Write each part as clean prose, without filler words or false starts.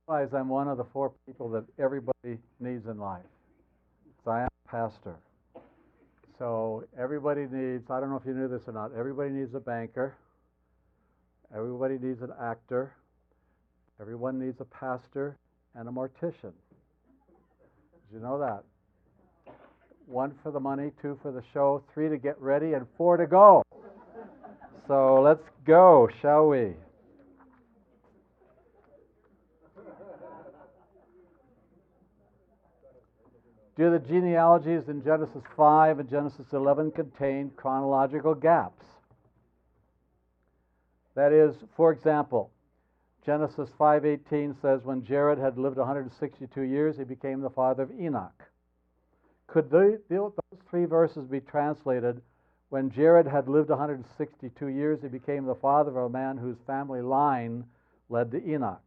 realize I'm one of the four people that everybody needs in life. So I am a pastor. So everybody needs, I don't know if you knew this or not, everybody needs a banker. Everybody needs an actor. Everyone needs a pastor and a mortician. Did you know that? 1 for the money, 2 for the show, 3 to get ready, and 4 to go. So let's go, shall we? Do the genealogies in Genesis 5 and Genesis 11 contain chronological gaps? That is, for example, Genesis 5:18 says, when Jared had lived 162 years, he became the father of Enoch. Could those 3 verses be translated, when Jared had lived 162 years, he became the father of a man whose family line led to Enoch?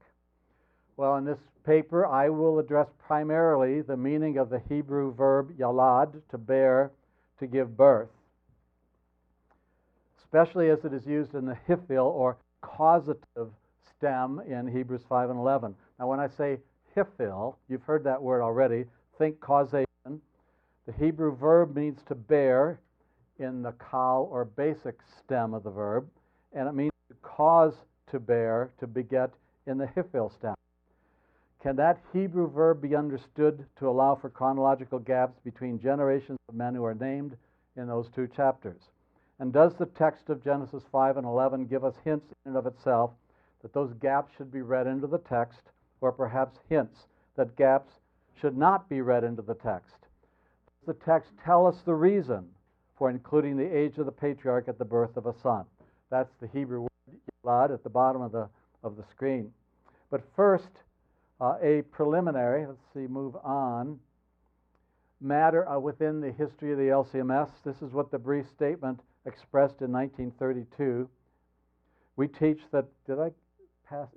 Well, in this paper, I will address primarily the meaning of the Hebrew verb yalad, to bear, to give birth, especially as it is used in the hifil, or causative stem, in Hebrews 5 and 11. Now, when I say hifil, you've heard that word already. Think causation. The Hebrew verb means to bear in the kal, or basic stem of the verb, and it means to cause to bear, to beget, in the hifil stem. Can that Hebrew verb be understood to allow for chronological gaps between generations of men who are named in those 2 chapters? And does the text of Genesis 5 and 11 give us hints in and of itself that those gaps should be read into the text, or perhaps hints that gaps should not be read into the text? Does the text tell us the reason for including the age of the patriarch at the birth of a son? That's the Hebrew word yalad at the bottom of the screen. But first, a preliminary, move on, matter within the history of the LCMS. This is what the brief statement expressed in 1932. We teach that, did I pass?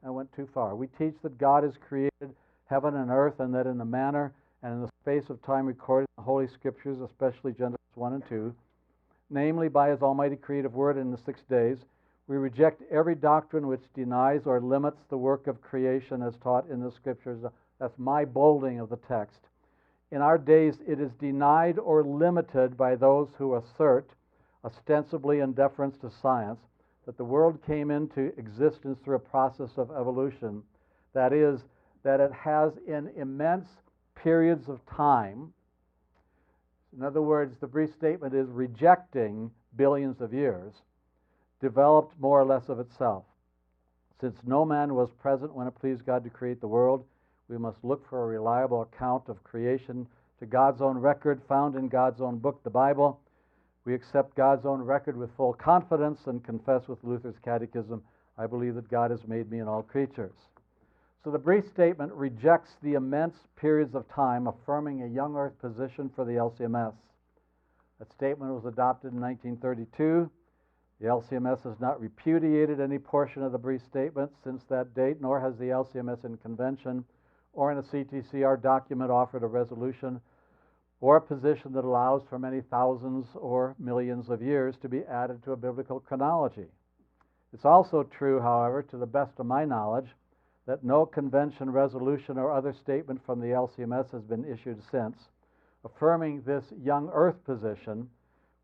I went too far. We teach that God has created heaven and earth, and that in the manner and in the space of time recorded in the Holy Scriptures, especially Genesis 1 and 2, namely by His almighty creative word in the 6 days, we reject every doctrine which denies or limits the work of creation as taught in the Scriptures. That's my bolding of the text. In our days, it is denied or limited by those who assert, ostensibly in deference to science, that the world came into existence through a process of evolution. That is, that it has in immense periods of time. In other words, the brief statement is rejecting billions of years, developed more or less of itself. Since no man was present when it pleased God to create the world, we must look for a reliable account of creation to God's own record, found in God's own book, the Bible. We accept God's own record with full confidence and confess with Luther's Catechism, I believe that God has made me and all creatures. So the brief statement rejects the immense periods of time, affirming a young earth position for the LCMS. That statement was adopted in 1932. The LCMS has not repudiated any portion of the brief statement since that date, nor has the LCMS in convention or in a CTCR document offered a resolution or a position that allows for many thousands or millions of years to be added to a biblical chronology. It's also true, however, to the best of my knowledge, that no convention, resolution, or other statement from the LCMS has been issued since, affirming this young earth position,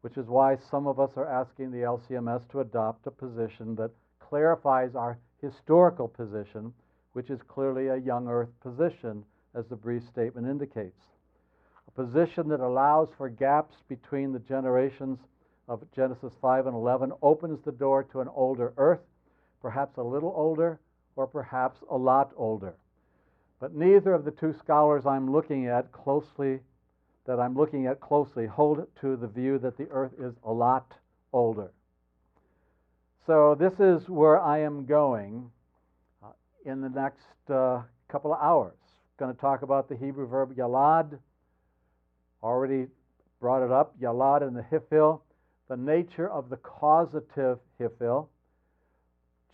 which is why some of us are asking the LCMS to adopt a position that clarifies our historical position, which is clearly a young earth position, as the brief statement indicates. A position that allows for gaps between the generations of Genesis 5 and 11 opens the door to an older earth, perhaps a little older, or perhaps a lot older. But neither of the 2 scholars I'm looking at closely hold to the view that the earth is a lot older. So this is where I am going in the next couple of hours. I'm going to talk about the Hebrew verb yalad. Already brought it up, yalad in the hifil, the nature of the causative hifil.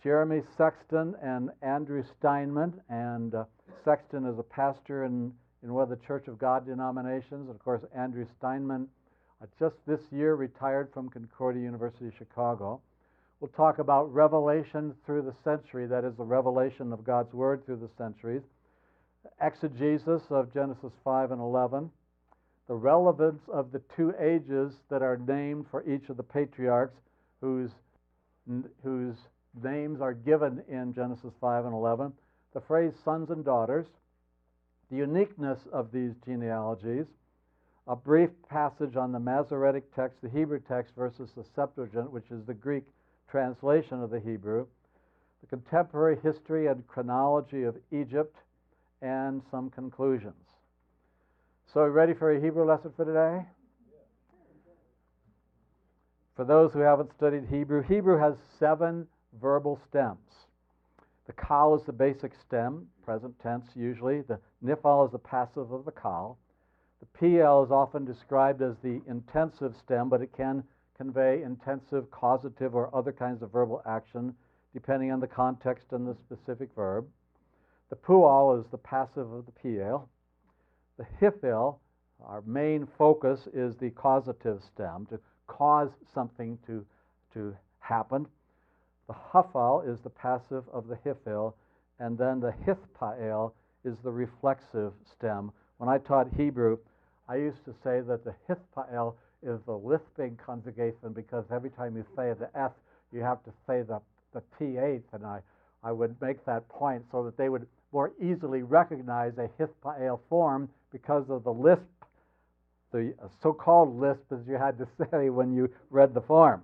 Jeremy Sexton and Andrew Steinmann, and Sexton is a pastor in one of the Church of God denominations. Of course, Andrew Steinmann just this year retired from Concordia University, Chicago. We'll talk about revelation through the century, that is, the revelation of God's Word through the centuries, exegesis of Genesis 5 and 11, the relevance of the two ages that are named for each of the patriarchs whose names are given in Genesis 5 and 11, the phrase sons and daughters, the uniqueness of these genealogies, a brief passage on the Masoretic text, the Hebrew text, versus the Septuagint, which is the Greek translation of the Hebrew, the contemporary history and chronology of Egypt, and some conclusions. So, are you ready for a Hebrew lesson for today? For those who haven't studied Hebrew, Hebrew has 7 verbal stems. The kal is the basic stem, present tense usually. The nifal is the passive of the kal. The pl is often described as the intensive stem, but it can convey intensive, causative, or other kinds of verbal action, depending on the context and the specific verb. The pual is the passive of the pl. The hifil, our main focus, is the causative stem, to cause something to happen. The hafal is the passive of the hifil, and then the hithpael is the reflexive stem. When I taught Hebrew, I used to say that the hithpael is the lisping conjugation, because every time you say the F, you have to say the TH, and I would make that point so that they would more easily recognize a hithpael form because of the lisp, the so-called lisp, as you had to say when you read the form.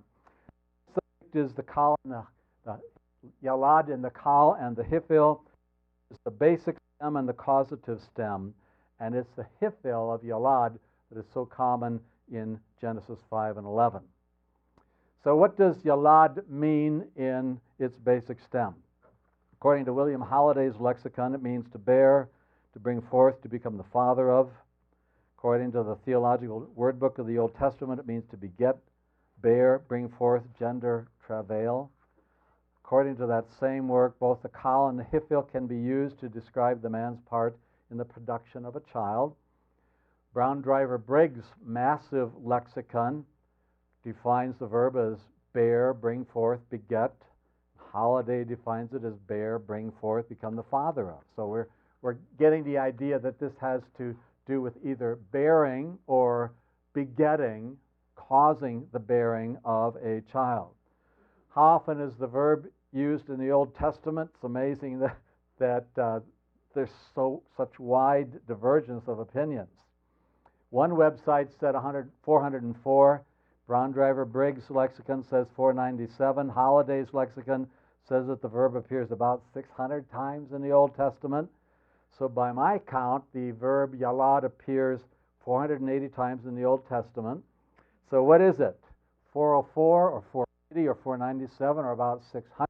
The subject is the kal and the yalad in the kal, and the hifil is the basic stem and the causative stem, and it's the hifil of yalad that is so common in Genesis 5 and 11. So what does yalad mean in its basic stem? According to William Holliday's lexicon, it means to bear, to bring forth, to become the father of. According to the Theological Word Book of the Old Testament, it means to beget, bear, bring forth, gender, travail. According to that same work, both the kal and the hifil can be used to describe the man's part in the production of a child. Brown Driver Briggs' massive lexicon defines the verb as bear, bring forth, beget. Holliday defines it as bear, bring forth, become the father of. So we're getting the idea that this has to do with either bearing or begetting, causing the bearing of a child. How often is the verb used in the Old Testament? It's amazing that there's such wide divergence of opinions. One website said 404. Brown Driver Briggs' lexicon says 497. Holliday's lexicon says that the verb appears about 600 times in the Old Testament. So by my count, the verb yalad appears 480 times in the Old Testament. So what is it? 404 or 480 or 497 or about 600?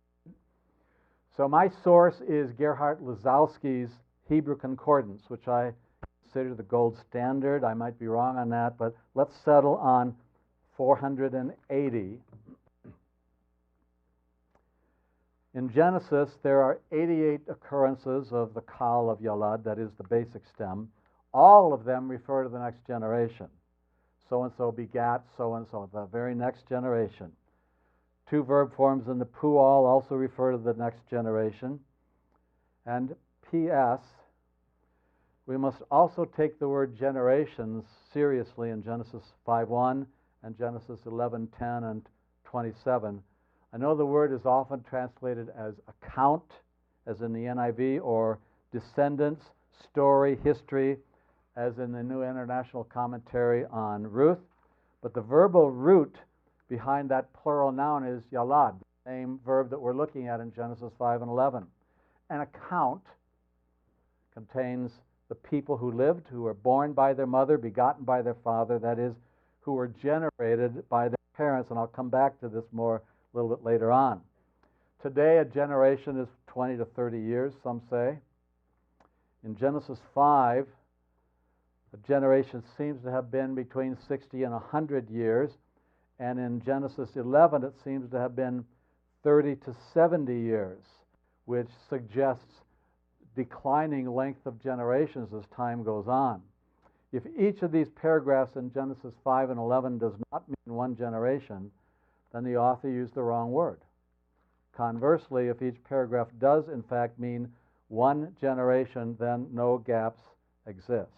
So my source is Gerhard Lazowski's Hebrew Concordance, which I consider the gold standard. I might be wrong on that, but let's settle on 480. In Genesis, there are 88 occurrences of the kal of yalad, that is the basic stem. All of them refer to the next generation. So-and-so begat so-and-so, the very next generation. 2 verb forms in the pual also refer to the next generation. And P.S., we must also take the word generations seriously in Genesis 5:1 and Genesis 11:10 and 27. I know the word is often translated as account, as in the NIV, or descendants, story, history, as in the New International Commentary on Ruth. But the verbal root behind that plural noun is yalad, the same verb that we're looking at in Genesis 5 and 11. An account contains the people who lived, who were born by their mother, begotten by their father, that is, who were generated by their parents, and I'll come back to this more a little bit later on. Today, a generation is 20 to 30 years, some say. In Genesis 5, a generation seems to have been between 60 and 100 years, and in Genesis 11, it seems to have been 30 to 70 years, which suggests declining length of generations as time goes on. If each of these paragraphs in Genesis 5 and 11 does not mean one generation, then the author used the wrong word. Conversely, if each paragraph does in fact mean one generation, then no gaps exist.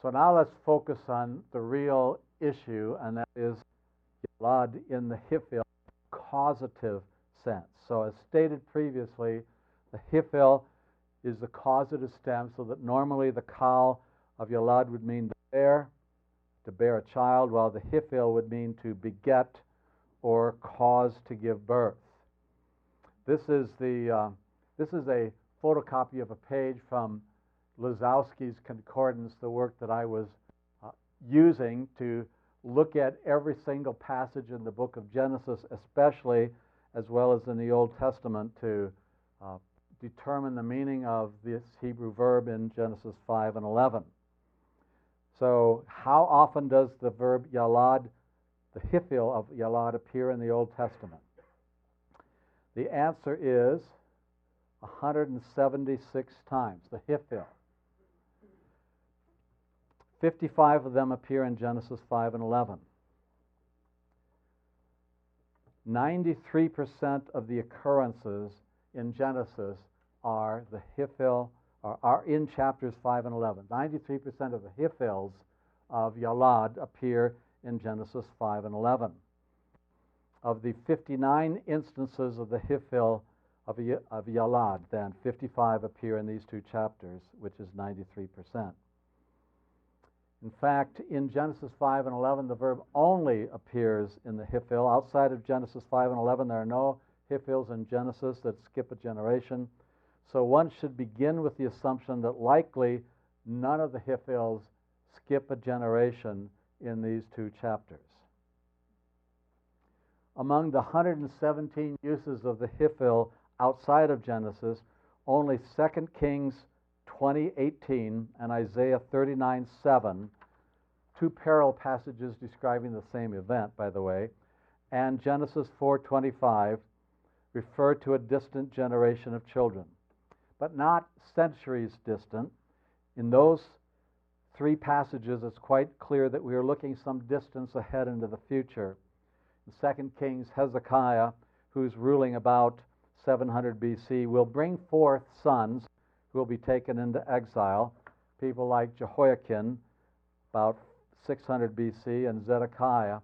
So now let's focus on the real issue, and that is Yalad in the Hifil causative sense. So as stated previously, the Hifil is the causative stem, so that normally the Kal of Yalad would mean to bear a child, while the Hifil would mean to beget or cause to give birth. This is a photocopy of a page from Lazowski's Concordance, the work that I was using to look at every single passage in the book of Genesis, especially as well as in the Old Testament, to determine the meaning of this Hebrew verb in Genesis 5 and 11. So how often does the verb Yalad, the Hifil of Yalad, appear in the Old Testament? The answer is 176 times, the Hifil. 55 of them appear in Genesis 5 and 11. 93% of the occurrences in Genesis are the Hifil, or are in chapters 5 and 11. 93% of the Hifils of Yalad appear in Genesis 5 and 11. Of the 59 instances of the Hifil of Yalad, then 55 appear in these two chapters, which is 93%. In fact, in Genesis 5 and 11, the verb only appears in the Hifil. Outside of Genesis 5 and 11, there are no Hifils in Genesis that skip a generation. So one should begin with the assumption that likely none of the Hifils skip a generation in these two chapters. Among the 117 uses of the Hifil outside of Genesis, only 2 Kings 20:18 and Isaiah 39:7, two parallel passages describing the same event, by the way, and Genesis 4:25 refer to a distant generation of children, but not centuries distant. In those three passages, it's quite clear that we are looking some distance ahead into the future. In 2 Kings, Hezekiah, who's ruling about 700 BC, will bring forth sons who will be taken into exile, people like Jehoiakim, about 600 BC, and Zedekiah,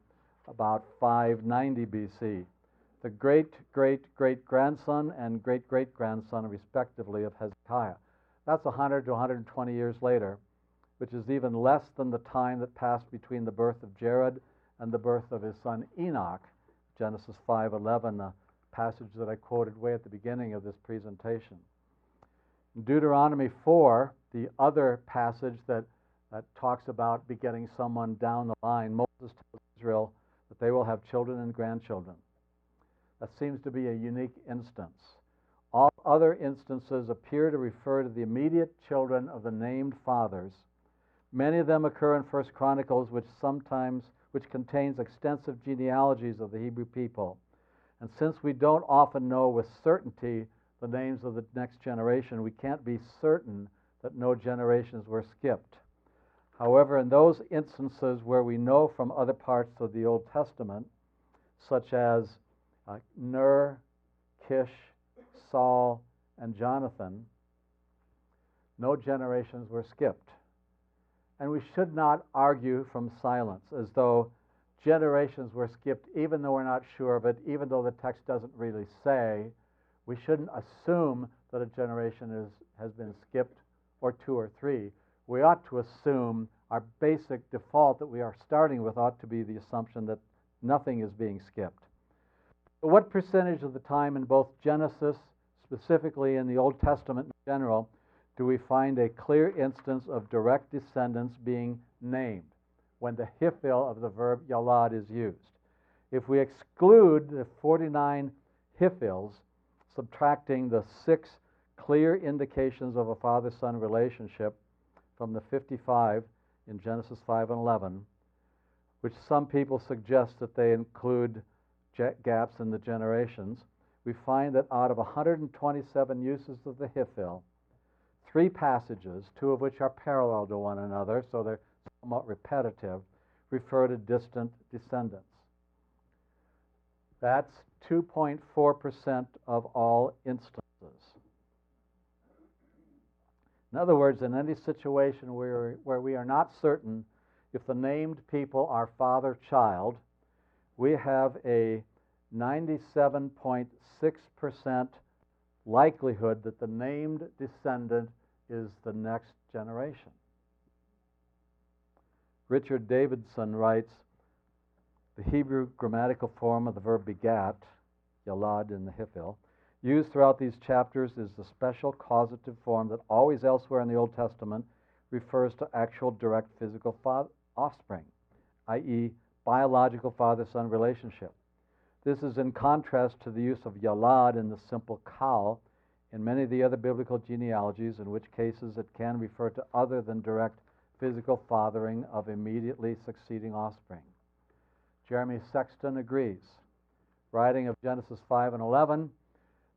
about 590 BC. The great-great-great-grandson and great-great-grandson, respectively, of Hezekiah. That's 100 to 120 years later, which is even less than the time that passed between the birth of Jared and the birth of his son Enoch, Genesis 5:11, the passage that I quoted way at the beginning of this presentation. In Deuteronomy 4, the other passage that talks about begetting someone down the line, Moses tells Israel that they will have children and grandchildren. That seems to be a unique instance. All other instances appear to refer to the immediate children of the named fathers. Many of them occur in 1 Chronicles, which contains extensive genealogies of the Hebrew people. And since we don't often know with certainty the names of the next generation, we can't be certain that no generations were skipped. However, in those instances where we know from other parts of the Old Testament, such as Ner, Kish, Saul, and Jonathan, no generations were skipped. And we should not argue from silence as though generations were skipped, even though we're not sure of it, even though the text doesn't really say. We shouldn't assume that a generation has been skipped, or two or three. We ought to assume our basic default that we are starting with ought to be the assumption that nothing is being skipped. But what percentage of the time in both Genesis, specifically in the Old Testament in general, do we find a clear instance of direct descendants being named when the Hifil of the verb Yalad is used? If we exclude the 49 Hifils, subtracting the 6 clear indications of a father-son relationship from the 55 in Genesis 5 and 11, which some people suggest that they include gaps in the generations, we find that out of 127 uses of the Hifil, 3 passages, 2 of which are parallel to one another, so they're somewhat repetitive, refer to distant descendants. That's 2.4% of all instances. In other words, in any situation where we are not certain if the named people are father-child, we have a 97.6% likelihood that the named descendant is the next generation. Richard Davidson writes, the Hebrew grammatical form of the verb begat, yalad in the hifil, used throughout these chapters is the special causative form that always elsewhere in the Old Testament refers to actual direct physical offspring, i.e., biological father-son relationship. This is in contrast to the use of yalad in the simple kal in many of the other biblical genealogies, in which cases it can refer to other than direct physical fathering of immediately succeeding offspring. Jeremy Sexton agrees. Writing of Genesis 5 and 11,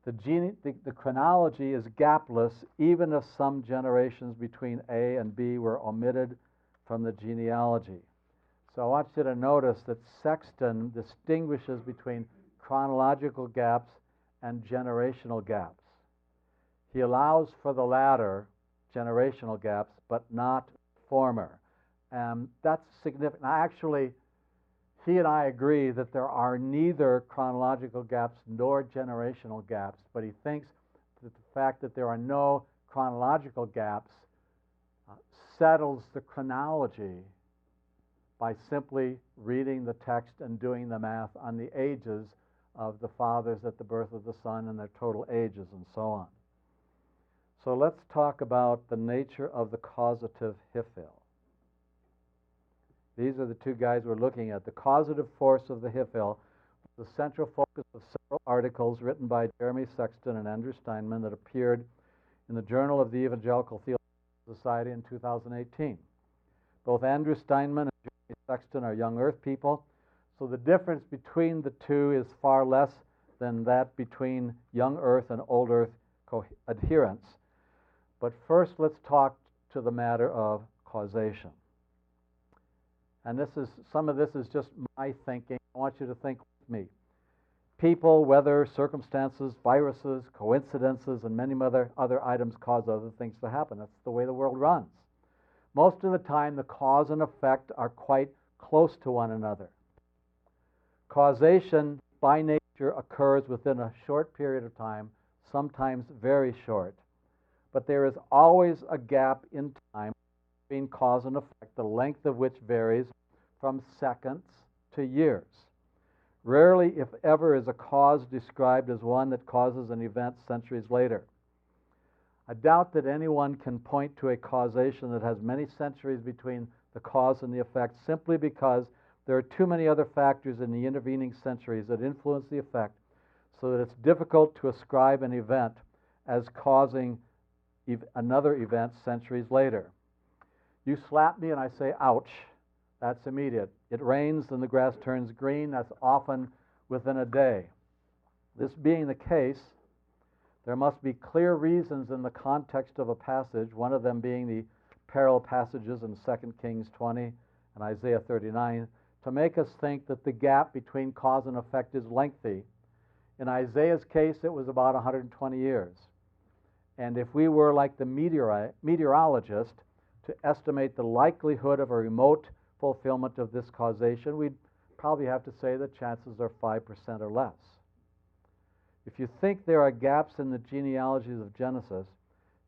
the chronology is gapless even if some generations between A and B were omitted from the genealogy. So I want you to notice that Sexton distinguishes between chronological gaps and generational gaps. He allows for the latter, generational gaps, but not former. That's significant. Actually, he and I agree that there are neither chronological gaps nor generational gaps, but he thinks that the fact that there are no chronological gaps settles the chronology by simply reading the text and doing the math on the ages of the fathers at the birth of the Son and their total ages and so on. So let's talk about the nature of the causative hifil. These are the two guys we're looking at. The causative force of the hifil, the central focus of several articles written by Jeremy Sexton and Andrew Steinmann that appeared in the Journal of the Evangelical Theological Society in 2018. Both Andrew Steinmann and Jeremy Sexton are young earth people, so the difference between the two is far less than that between young earth and old earth adherents. But first, let's talk to the matter of causation. And some of this is just my thinking. I want you to think with me. People, weather, circumstances, viruses, coincidences, and many other items cause other things to happen. That's the way the world runs. Most of the time, the cause and effect are quite close to one another. Causation, by nature, occurs within a short period of time, sometimes very short. But there is always a gap in time between cause and effect, the length of which varies from seconds to years. Rarely, if ever, is a cause described as one that causes an event centuries later. I doubt that anyone can point to a causation that has many centuries between the cause and the effect simply because there are too many other factors in the intervening centuries that influence the effect so that it's difficult to ascribe an event as causing another event centuries later. You slap me and I say, ouch. That's immediate. It rains and the grass turns green. That's often within a day. This being the case, there must be clear reasons in the context of a passage, one of them being the parallel passages in 2 Kings 20 and Isaiah 39, to make us think that the gap between cause and effect is lengthy. In Isaiah's case, it was about 120 years. And if we were like the meteorologist to estimate the likelihood of a remote fulfillment of this causation, we'd probably have to say the chances are 5% or less. If you think there are gaps in the genealogies of Genesis,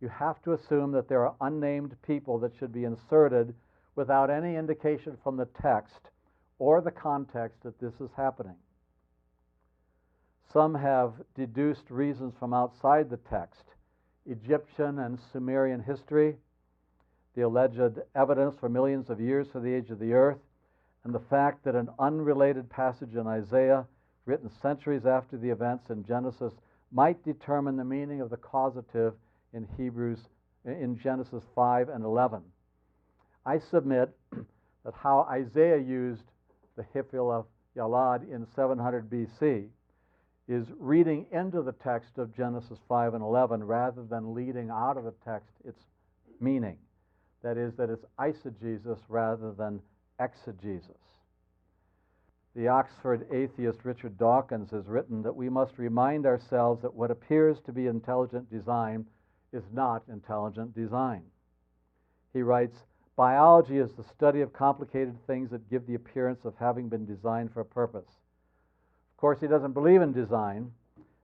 you have to assume that there are unnamed people that should be inserted without any indication from the text or the context that this is happening. Some have deduced reasons from outside the text: Egyptian and Sumerian history, the alleged evidence for millions of years for the age of the earth, and the fact that an unrelated passage in Isaiah, written centuries after the events in Genesis, might determine the meaning of the causative in Genesis 5 and 11. I submit that how Isaiah used the hifil of Yalad in 700 BC is reading into the text of Genesis 5 and 11 rather than leading out of the text its meaning. That is, that it's eisegesis rather than exegesis. The Oxford atheist Richard Dawkins has written that we must remind ourselves that what appears to be intelligent design is not intelligent design. He writes, biology is the study of complicated things that give the appearance of having been designed for a purpose. Of course, he doesn't believe in design.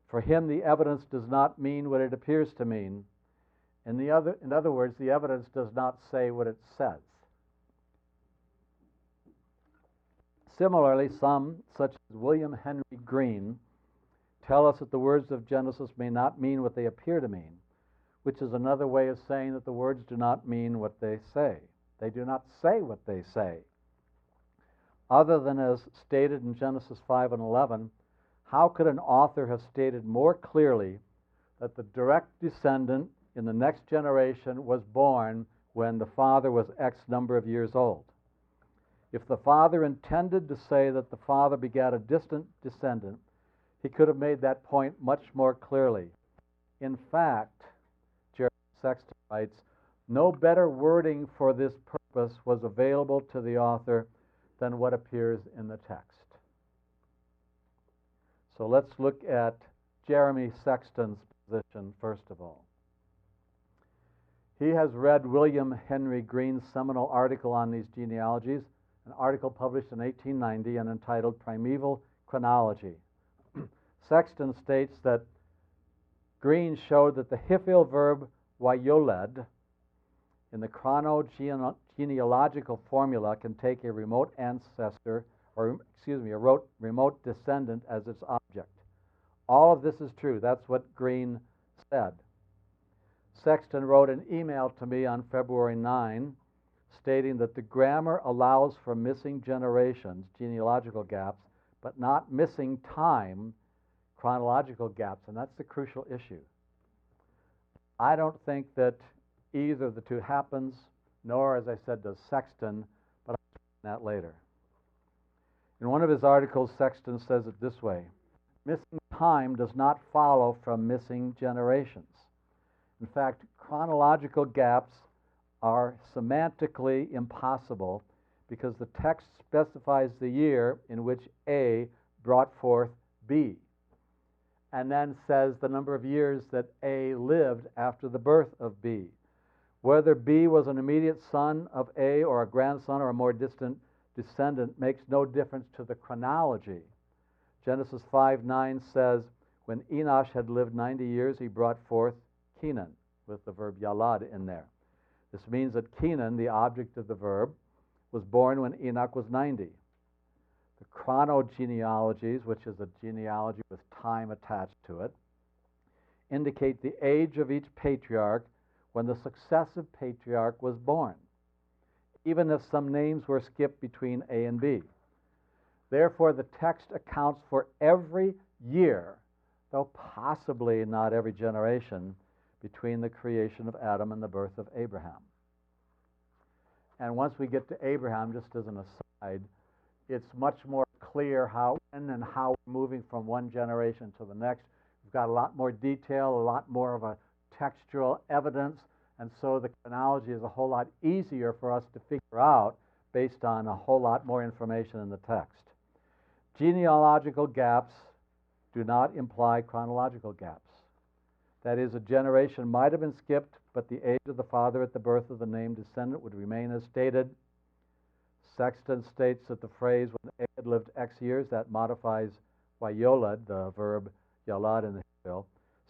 For him, the evidence does not mean what it appears to mean. In other words, the evidence does not say what it says. Similarly, some, such as William Henry Green, tell us that the words of Genesis may not mean what they appear to mean, which is another way of saying that the words do not mean what they say. They do not say what they say. Other than as stated in Genesis 5 and 11, how could an author have stated more clearly that the direct descendant in the next generation was born when the father was X number of years old? If the father intended to say that the father begat a distant descendant, he could have made that point much more clearly. In fact, Sexton writes, no better wording for this purpose was available to the author than what appears in the text. So let's look at Jeremy Sexton's position first of all. He has read William Henry Green's seminal article on these genealogies, an article published in 1890 and entitled Primeval Chronology. Sexton states that Green showed that the Hiphil verb wayoled in the chronogenealogical formula can take a remote ancestor, or a remote descendant as its object. All of this is true. That's what Green said. Sexton wrote an email to me on February 9 stating that the grammar allows for missing generations, genealogical gaps, but not missing time, chronological gaps, and that's the crucial issue. I don't think that either of the two happens, nor, as I said, does Sexton, but I'll explain that later. In one of his articles, Sexton says it this way: missing time does not follow from missing generations. In fact, chronological gaps are semantically impossible because the text specifies the year in which A brought forth B, and then says the number of years that A lived after the birth of B. Whether B was an immediate son of A or a grandson or a more distant descendant makes no difference to the chronology. Genesis 5:9 says, when Enosh had lived 90 years, he brought forth Kenan, with the verb yalad in there. This means that Kenan, the object of the verb, was born when Enoch was 90. The chronogenealogies, which is a genealogy with time attached to it, indicate the age of each patriarch when the successive patriarch was born, even if some names were skipped between A and B. Therefore, the text accounts for every year, though possibly not every generation, between the creation of Adam and the birth of Abraham. And once we get to Abraham, just as an aside, it's much more clear when and how we're moving from one generation to the next. We've got a lot more detail, a lot more of a textual evidence, and so the chronology is a whole lot easier for us to figure out based on a whole lot more information in the text. Genealogical gaps do not imply chronological gaps. That is, a generation might have been skipped, but the age of the father at the birth of the named descendant would remain as stated. Sexton states that the phrase, when A had lived X years, that modifies wayoled, the verb yalad in the Hebrew,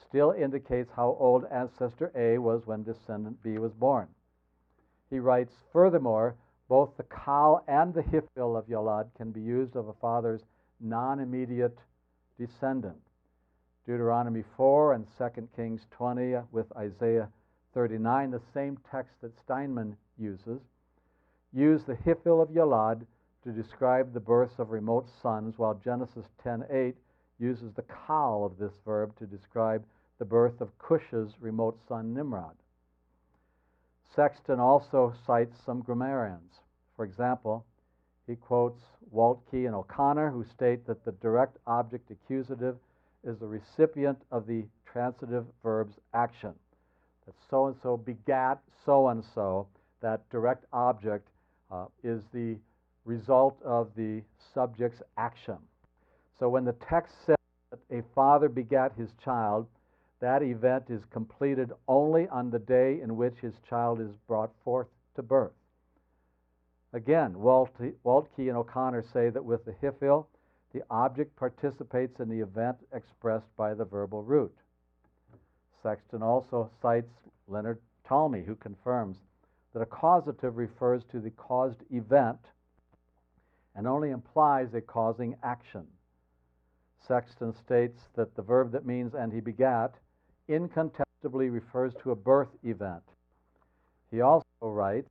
still indicates how old ancestor A was when descendant B was born. He writes, furthermore, both the kal and the hifil of yalad can be used of a father's non-immediate descendant. Deuteronomy 4 and 2 Kings 20 with Isaiah 39, the same text that Steinmann uses, use the hifil of yalad to describe the births of remote sons, while Genesis 10:8 uses the kal of this verb to describe the birth of Cush's remote son Nimrod. Sexton also cites some grammarians. For example, he quotes Waltke and O'Connor, who state that the direct object accusative is the recipient of the transitive verb's action. That so-and-so begat so-and-so. That direct object is the result of the subject's action. So when the text says that a father begat his child, that event is completed only on the day in which his child is brought forth to birth. Again, Waltke and O'Connor say that with the hifil, the object participates in the event expressed by the verbal root. Sexton also cites Leonard Talmy, who confirms that a causative refers to the caused event and only implies a causing action. Sexton states that the verb that means "and he begat" incontestably refers to a birth event. He also writes,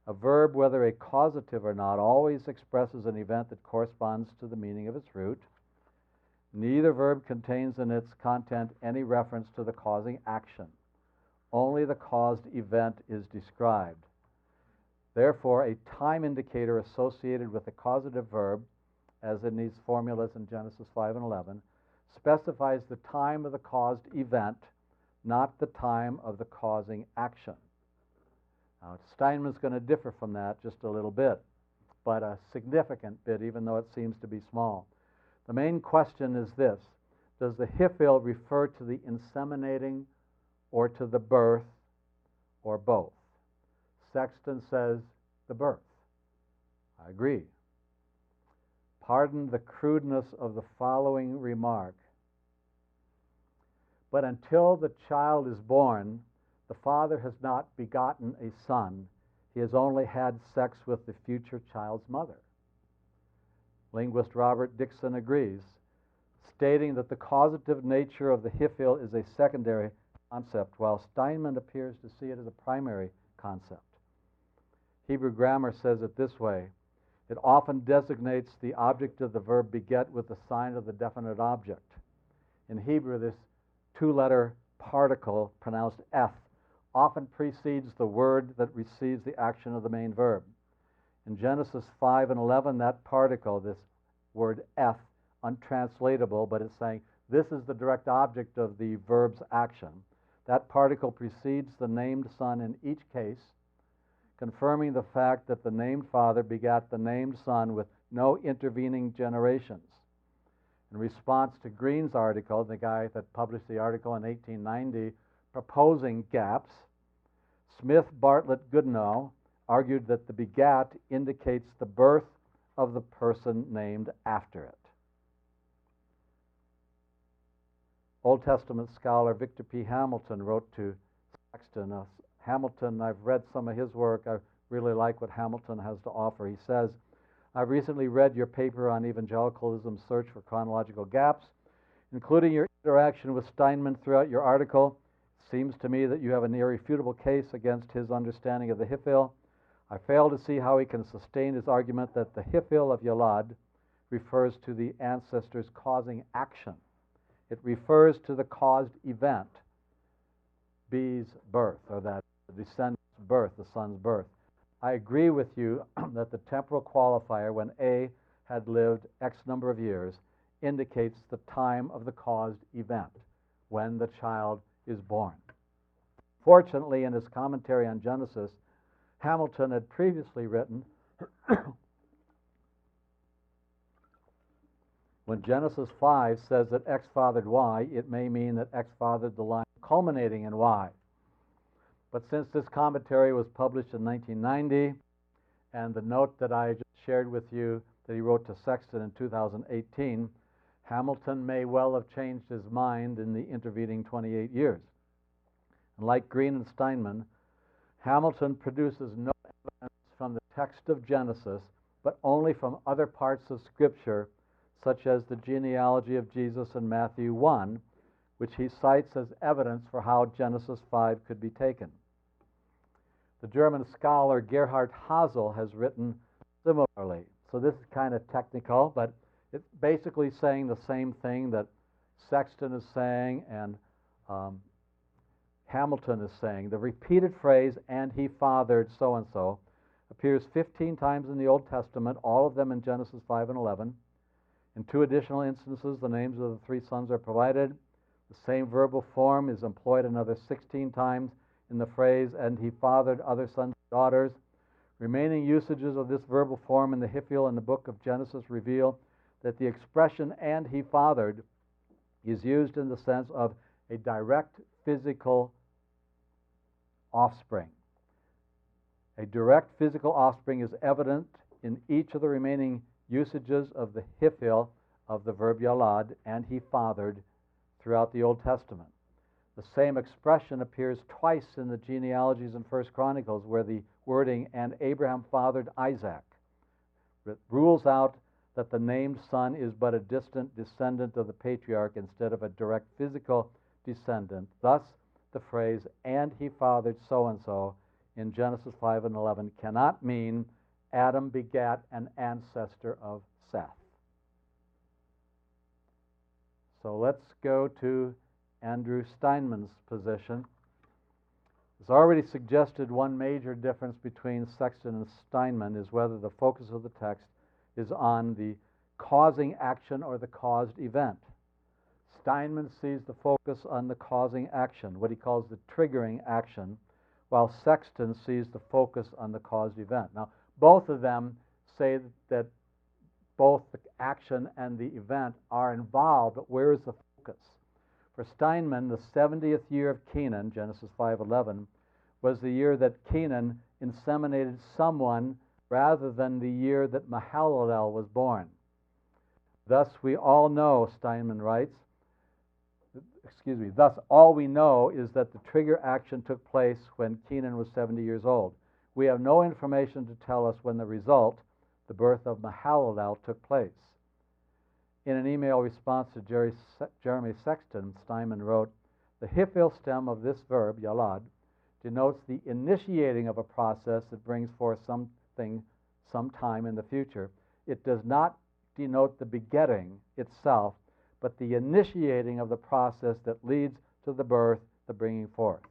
a verb, whether a causative or not, always expresses an event that corresponds to the meaning of its root. Neither verb contains in its content any reference to the causing action. Only the caused event is described. Therefore, a time indicator associated with the causative verb, as in these formulas in Genesis 5 and 11, specifies the time of the caused event, not the time of the causing action. Now, Steinmann's going to differ from that just a little bit, but a significant bit, even though it seems to be small. The main question is this: does the hifil refer to the inseminating or to the birth, or both? Sexton says the birth. I agree. Pardon the crudeness of the following remark, but until the child is born, the father has not begotten a son. He has only had sex with the future child's mother. Linguist Robert Dixon agrees, stating that the causative nature of the hifil is a secondary concept, while Steinmann appears to see it as a primary concept. Hebrew grammar says it this way: it often designates the object of the verb beget with the sign of the definite object. In Hebrew, this two-letter particle, pronounced eth, often precedes the word that receives the action of the main verb. In Genesis 5 and 11, that particle, this word eth, untranslatable, but it's saying this is the direct object of the verb's action. That particle precedes the named son in each case, confirming the fact that the named father begat the named son with no intervening generations. In response to Green's article, the guy that published the article in 1890 proposing gaps, Smith Bartlett Goodenough argued that the begat indicates the birth of the person named after it. Old Testament scholar Victor P. Hamilton wrote to Sexton. Hamilton, I've read some of his work. I really like what Hamilton has to offer. He says, I've recently read your paper on evangelicalism's search for chronological gaps, including your interaction with Steinmann throughout your article. It seems to me that you have an irrefutable case against his understanding of the hifil. I fail to see how he can sustain his argument that the hifil of Yalad refers to the ancestor's causing action. It refers to the caused event, B's birth, or that the descendant's birth, the son's birth. I agree with you that the temporal qualifier, when A had lived X number of years, indicates the time of the caused event, when the child is born. Fortunately, in his commentary on Genesis, Hamilton had previously written, when Genesis 5 says that X fathered Y, it may mean that X fathered the line culminating in Y. But since this commentary was published in 1990, and the note that I just shared with you that he wrote to Sexton in 2018, Hamilton may well have changed his mind in the intervening 28 years. And like Green and Steinmann, Hamilton produces no evidence from the text of Genesis, but only from other parts of Scripture, such as the genealogy of Jesus in Matthew 1, which he cites as evidence for how Genesis 5 could be taken. The German scholar Gerhard Hasel has written similarly. So this is kind of technical, but it's basically saying the same thing that Sexton is saying and Hamilton is saying. The repeated phrase, and he fathered so-and-so, appears 15 times in the Old Testament, all of them in Genesis 5 and 11. In 2 additional instances, the names of the 3 sons are provided. The same verbal form is employed another 16 times in the phrase, and he fathered other sons and daughters. Remaining usages of this verbal form in the Hifil in the book of Genesis reveal that the expression "and he fathered" is used in the sense of a direct physical offspring. A direct physical offspring is evident in each of the remaining usages of the Hifil of the verb yalad, "and he fathered," throughout the Old Testament. The same expression appears twice in the genealogies in 1 Chronicles, where the wording "and Abraham fathered Isaac" rules out that the named son is but a distant descendant of the patriarch instead of a direct physical descendant. Thus, the phrase "and he fathered so-and-so" in Genesis 5 and 11 cannot mean Adam begat an ancestor of Seth. So let's go to Andrew Steinmann's position. As already suggested, one major difference between Sexton and Steinmann is whether the focus of the text is on the causing action or the caused event. Steinmann sees the focus on the causing action, what he calls the triggering action, while Sexton sees the focus on the caused event. Now, both of them say that both the action and the event are involved, but where is the focus? For Steinmann, the 70th year of Kenan, Genesis 5:11, was the year that Kenan inseminated someone rather than the year that Mahalalel was born. Thus, we all know, Steinmann writes, thus all we know is that the trigger action took place when Kenan was 70 years old. We have no information to tell us when the result, the birth of Mahalalel, took place. In an email response to Jeremy Sexton, Steinmann wrote, "The Hifil stem of this verb, yalad, denotes the initiating of a process that brings forth something sometime in the future. It does not denote the begetting itself, but the initiating of the process that leads to the birth, the bringing forth."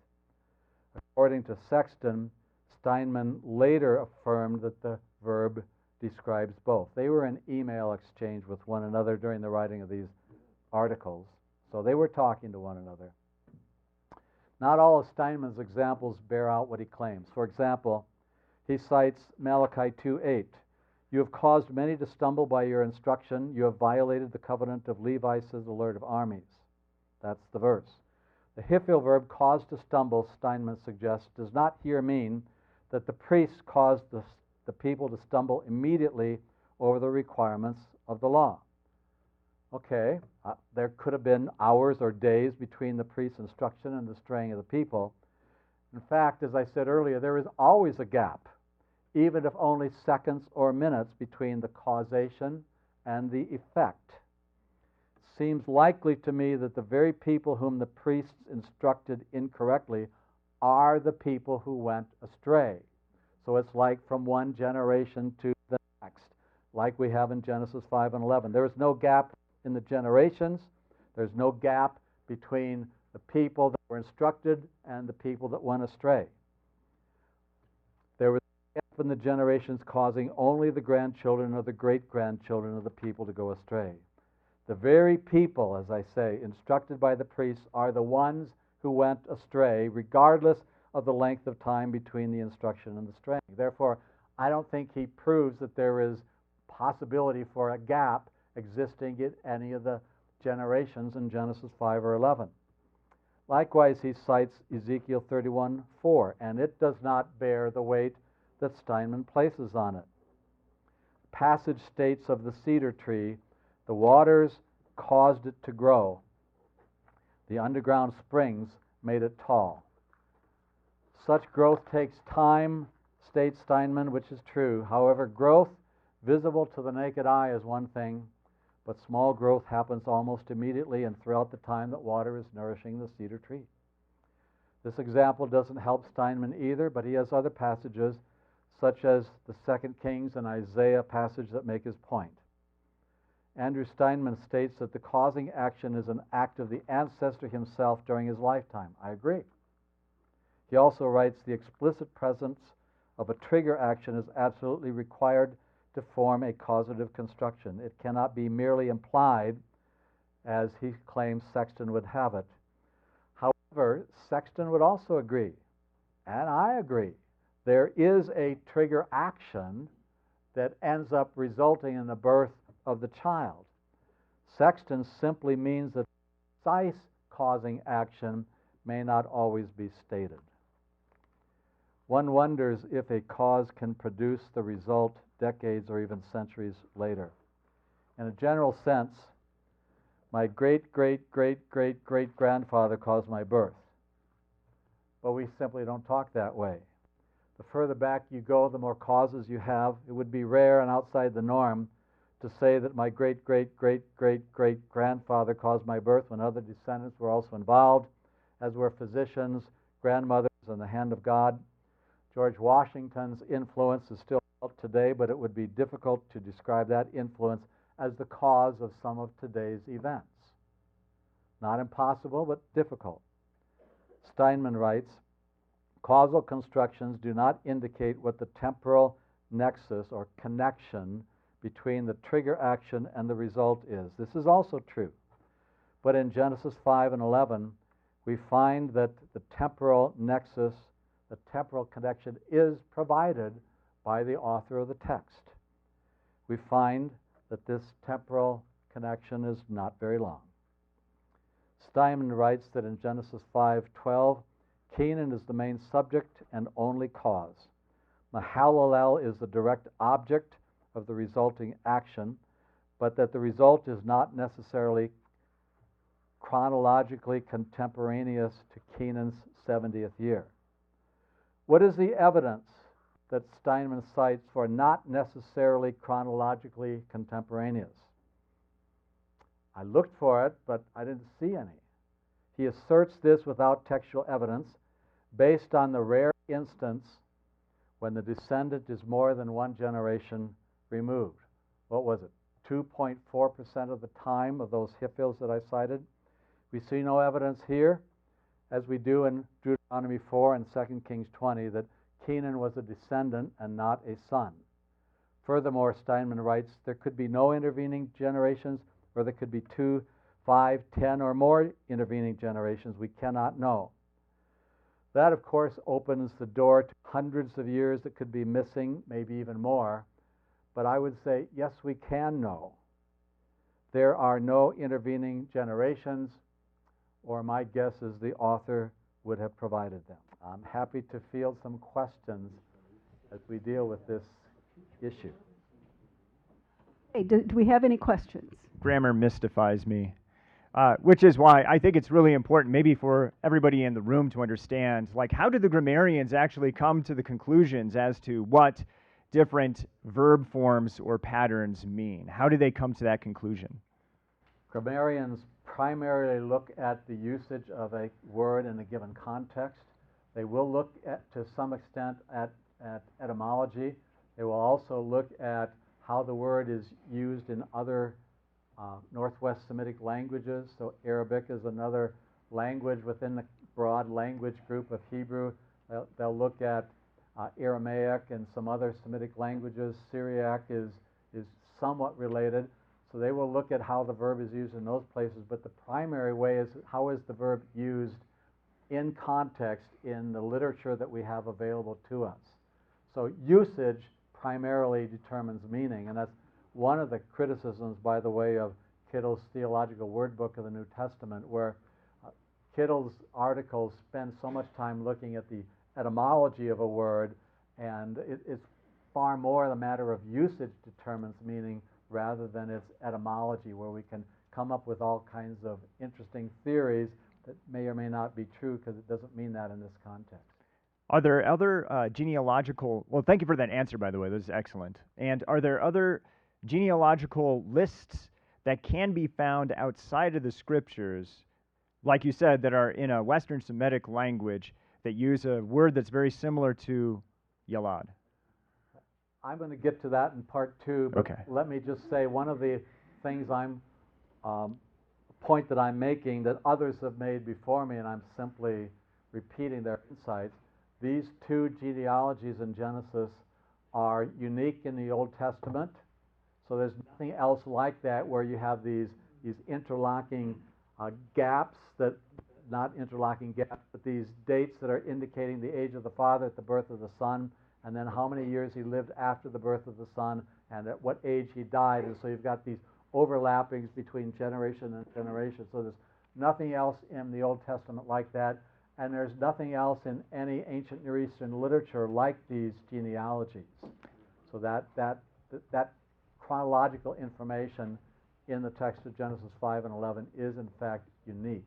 According to Sexton, Steinmann later affirmed that the verb describes both. They were in email exchange with one another during the writing of these articles, so they were talking to one another. Not all of Steinmann's examples bear out what he claims. For example, he cites Malachi 2:8. "You have caused many to stumble by your instruction. You have violated the covenant of Levi, says the Lord of armies." That's the verse. The Hifil verb "caused to stumble," Steinmann suggests, does not here mean that the priests caused the people to stumble immediately over the requirements of the law. Okay, there could have been hours or days between the priest's instruction and the straying of the people. In fact, as I said earlier, there is always a gap, even if only seconds or minutes, between the causation and the effect. It seems likely to me that the very people whom the priests instructed incorrectly are the people who went astray. So it's like from one generation to the next, like we have in Genesis 5 and 11. There is no gap in the generations. There's no gap between the people that were instructed and the people that went astray. There was a gap in the generations causing only the grandchildren or the great-grandchildren of the people to go astray. The very people, as I say, instructed by the priests are the ones who went astray, regardless of the length of time between the instruction and the straying. Therefore, I don't think he proves that there is possibility for a gap existing in any of the generations in Genesis 5 or 11. Likewise, he cites Ezekiel 31:4, and it does not bear the weight that Steinmann places on it. The passage states of the cedar tree, "The waters caused it to grow. The underground springs made it tall." Such growth takes time, states Steinmann, which is true. However, growth visible to the naked eye is one thing, but small growth happens almost immediately and throughout the time that water is nourishing the cedar tree. This example doesn't help Steinmann either, but he has other passages, such as the 2 Kings and Isaiah passage, that make his point. Andrew Steinmann states that the causing action is an act of the ancestor himself during his lifetime. I agree. He also writes, "The explicit presence of a trigger action is absolutely required to form a causative construction. It cannot be merely implied, as he claims Sexton would have it." However, Sexton would also agree, and I agree, there is a trigger action that ends up resulting in the birth of the child. Sexton simply means that precise causing action may not always be stated. One wonders if a cause can produce the result decades or even centuries later. In a general sense, my great-great-great-great-great-grandfather caused my birth. But we simply don't talk that way. The further back you go, the more causes you have. It would be rare and outside the norm to say that my great-great-great-great-great-grandfather caused my birth when other descendants were also involved, as were physicians, grandmothers, and the hand of God. George Washington's influence is still felt today, but it would be difficult to describe that influence as the cause of some of today's events. Not impossible, but difficult. Steinmann writes, causal constructions do not indicate what the temporal nexus or connection between the trigger action and the result is. This is also true. But in Genesis 5 and 11, we find that the temporal nexus, the temporal connection, is provided by the author of the text. We find that this temporal connection is not very long. Steinmann writes that in Genesis 5:12, Canaan is the main subject and only cause. Mahalalel is the direct object of the resulting action, but that the result is not necessarily chronologically contemporaneous to Canaan's 70th year. What is the evidence that Steinmann cites for not necessarily chronologically contemporaneous? I looked for it, but I didn't see any. He asserts this without textual evidence, based on the rare instance when the descendant is more than one generation removed. What was it? 2.4% of the time of those Hiphils that I cited. We see no evidence here, as we do in Deuteronomy 4 and 2 Kings 20, that Canaan was a descendant and not a son. Furthermore, Steinmann writes, there could be no intervening generations, or there could be 2, 5, 10, or more intervening generations. We cannot know. That, of course, opens the door to hundreds of years that could be missing, maybe even more. But I would say, yes, we can know. There are no intervening generations, or my guess is the author would have provided them. I'm happy to field some questions as we deal with this issue. Hey, do we have any questions? Grammar mystifies me, which is why I think it's really important, maybe for everybody in the room to understand, like, how did the grammarians actually come to the conclusions as to what different verb forms or patterns mean? How did they come to that conclusion? Grammarians primarily look at the usage of a word in a given context. They will look at, to some extent, at etymology. They will also look at how the word is used in other Northwest Semitic languages. So Arabic is another language within the broad language group of Hebrew. They'll look at Aramaic and some other Semitic languages. Syriac is somewhat related. So they will look at how the verb is used in those places. But the primary way is, how is the verb used in context in the literature that we have available to us? So usage primarily determines meaning, and that's one of the criticisms, by the way, of Kittle's Theological Word Book of the New Testament, where Kittle's articles spend so much time looking at the etymology of a word, and it's far more the matter of usage determines meaning rather than its etymology, where we can come up with all kinds of interesting theories that may or may not be true because it doesn't mean that in this context. Are there other genealogical, well, thank you for that answer, by the way, this is excellent. And are there other genealogical lists that can be found outside of the scriptures, like you said, that are in a Western Semitic language that use a word that's very similar to Yalad? I'm going to get to that in part two, but Okay. Let me just say one of the things point that I'm making that others have made before me, and I'm simply repeating their insights. These two genealogies in Genesis are unique in the Old Testament, so there's nothing else like that where you have these interlocking gaps that not interlocking gaps, but these dates that are indicating the age of the father at the birth of the son, and then how many years he lived after the birth of the son, and at what age he died. And so you've got these overlappings between generation and generation. So there's nothing else in the Old Testament like that, and there's nothing else in any ancient Near Eastern literature like these genealogies. So that chronological information in the text of Genesis 5 and 11 is in fact unique.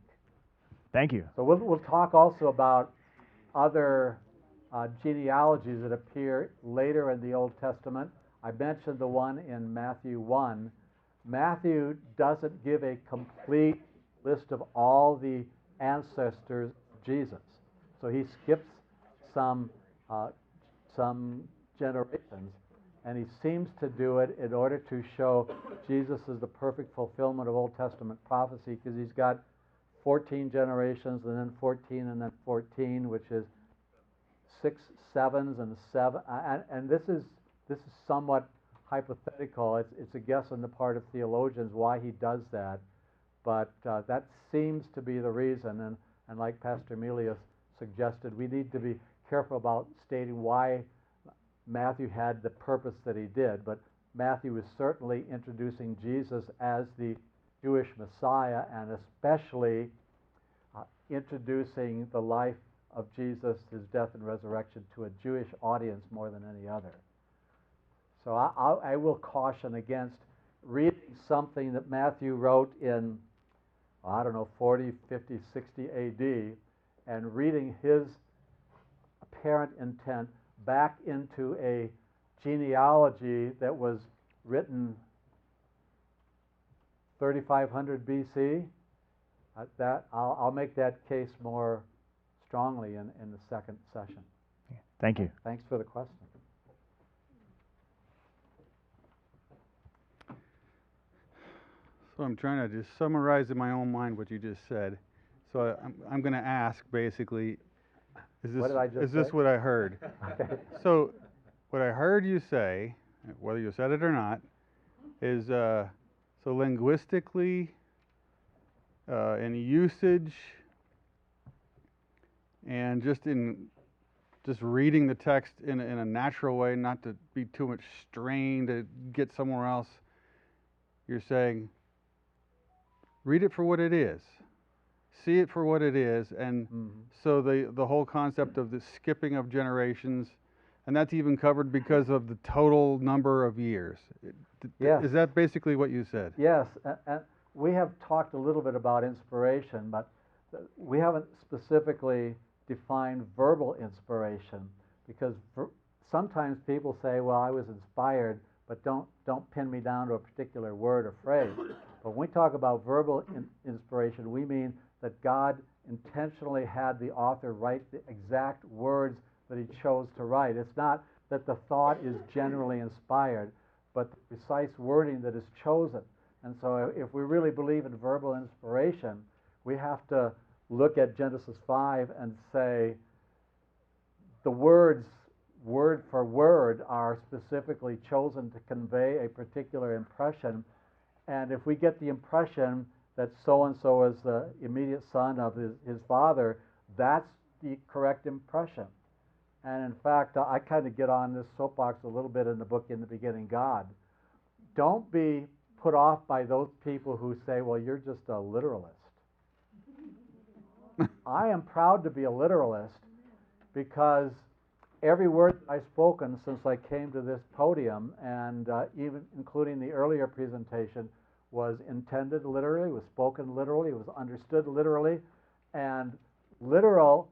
Thank you. So we'll talk also about other genealogies that appear later in the Old Testament. I mentioned the one in Matthew 1. Matthew doesn't give a complete list of all the ancestors of Jesus. So he skips some generations, and he seems to do it in order to show Jesus is the perfect fulfillment of Old Testament prophecy, because he's got 14 generations and then 14 and then 14, which is 6 sevens and 7. And this is somewhat hypothetical. It's a guess on the part of theologians why he does that, but that seems to be the reason. And like Pastor Emilius suggested, we need to be careful about stating why Matthew had the purpose that he did. But Matthew is certainly introducing Jesus as the Jewish Messiah, and especially introducing the life of Jesus, his death and resurrection, to a Jewish audience more than any other. So I will caution against reading something that Matthew wrote in, 40, 50, 60 AD, and reading his apparent intent back into a genealogy that was written 3500 BC. I'll make that case more strongly in the second session. Thank you. Thanks for the question. So I'm trying to just summarize in my own mind what you just said. So I'm going to ask basically, What did I just is this say? what I heard? Okay. So what I heard you say, whether you said it or not, is so linguistically, in usage, and just reading the text in a natural way, not to be too much strained to get somewhere else. You're saying, read it for what it is, see it for what it is, and so the whole concept of the skipping of generations, and that's even covered because of the total number of years. Yes. Is that basically what you said? Yes, and we have talked a little bit about inspiration, but we haven't specifically defined verbal inspiration, because sometimes people say, well, I was inspired, but don't pin me down to a particular word or phrase. But when we talk about verbal inspiration, we mean that God intentionally had the author write the exact words that he chose to write. It's not that the thought is generally inspired, but the precise wording that is chosen. And so if we really believe in verbal inspiration, we have to look at Genesis 5 and say the words, word for word, are specifically chosen to convey a particular impression. And if we get the impression that so-and-so is the immediate son of his father, that's the correct impression. And in fact, I kind of get on this soapbox a little bit in the book In the Beginning, God. Don't be put off by those people who say, well, you're just a literalist. I am proud to be a literalist, because every word I've spoken since I came to this podium, and even including the earlier presentation, was intended literally, was spoken literally, was understood literally, and literal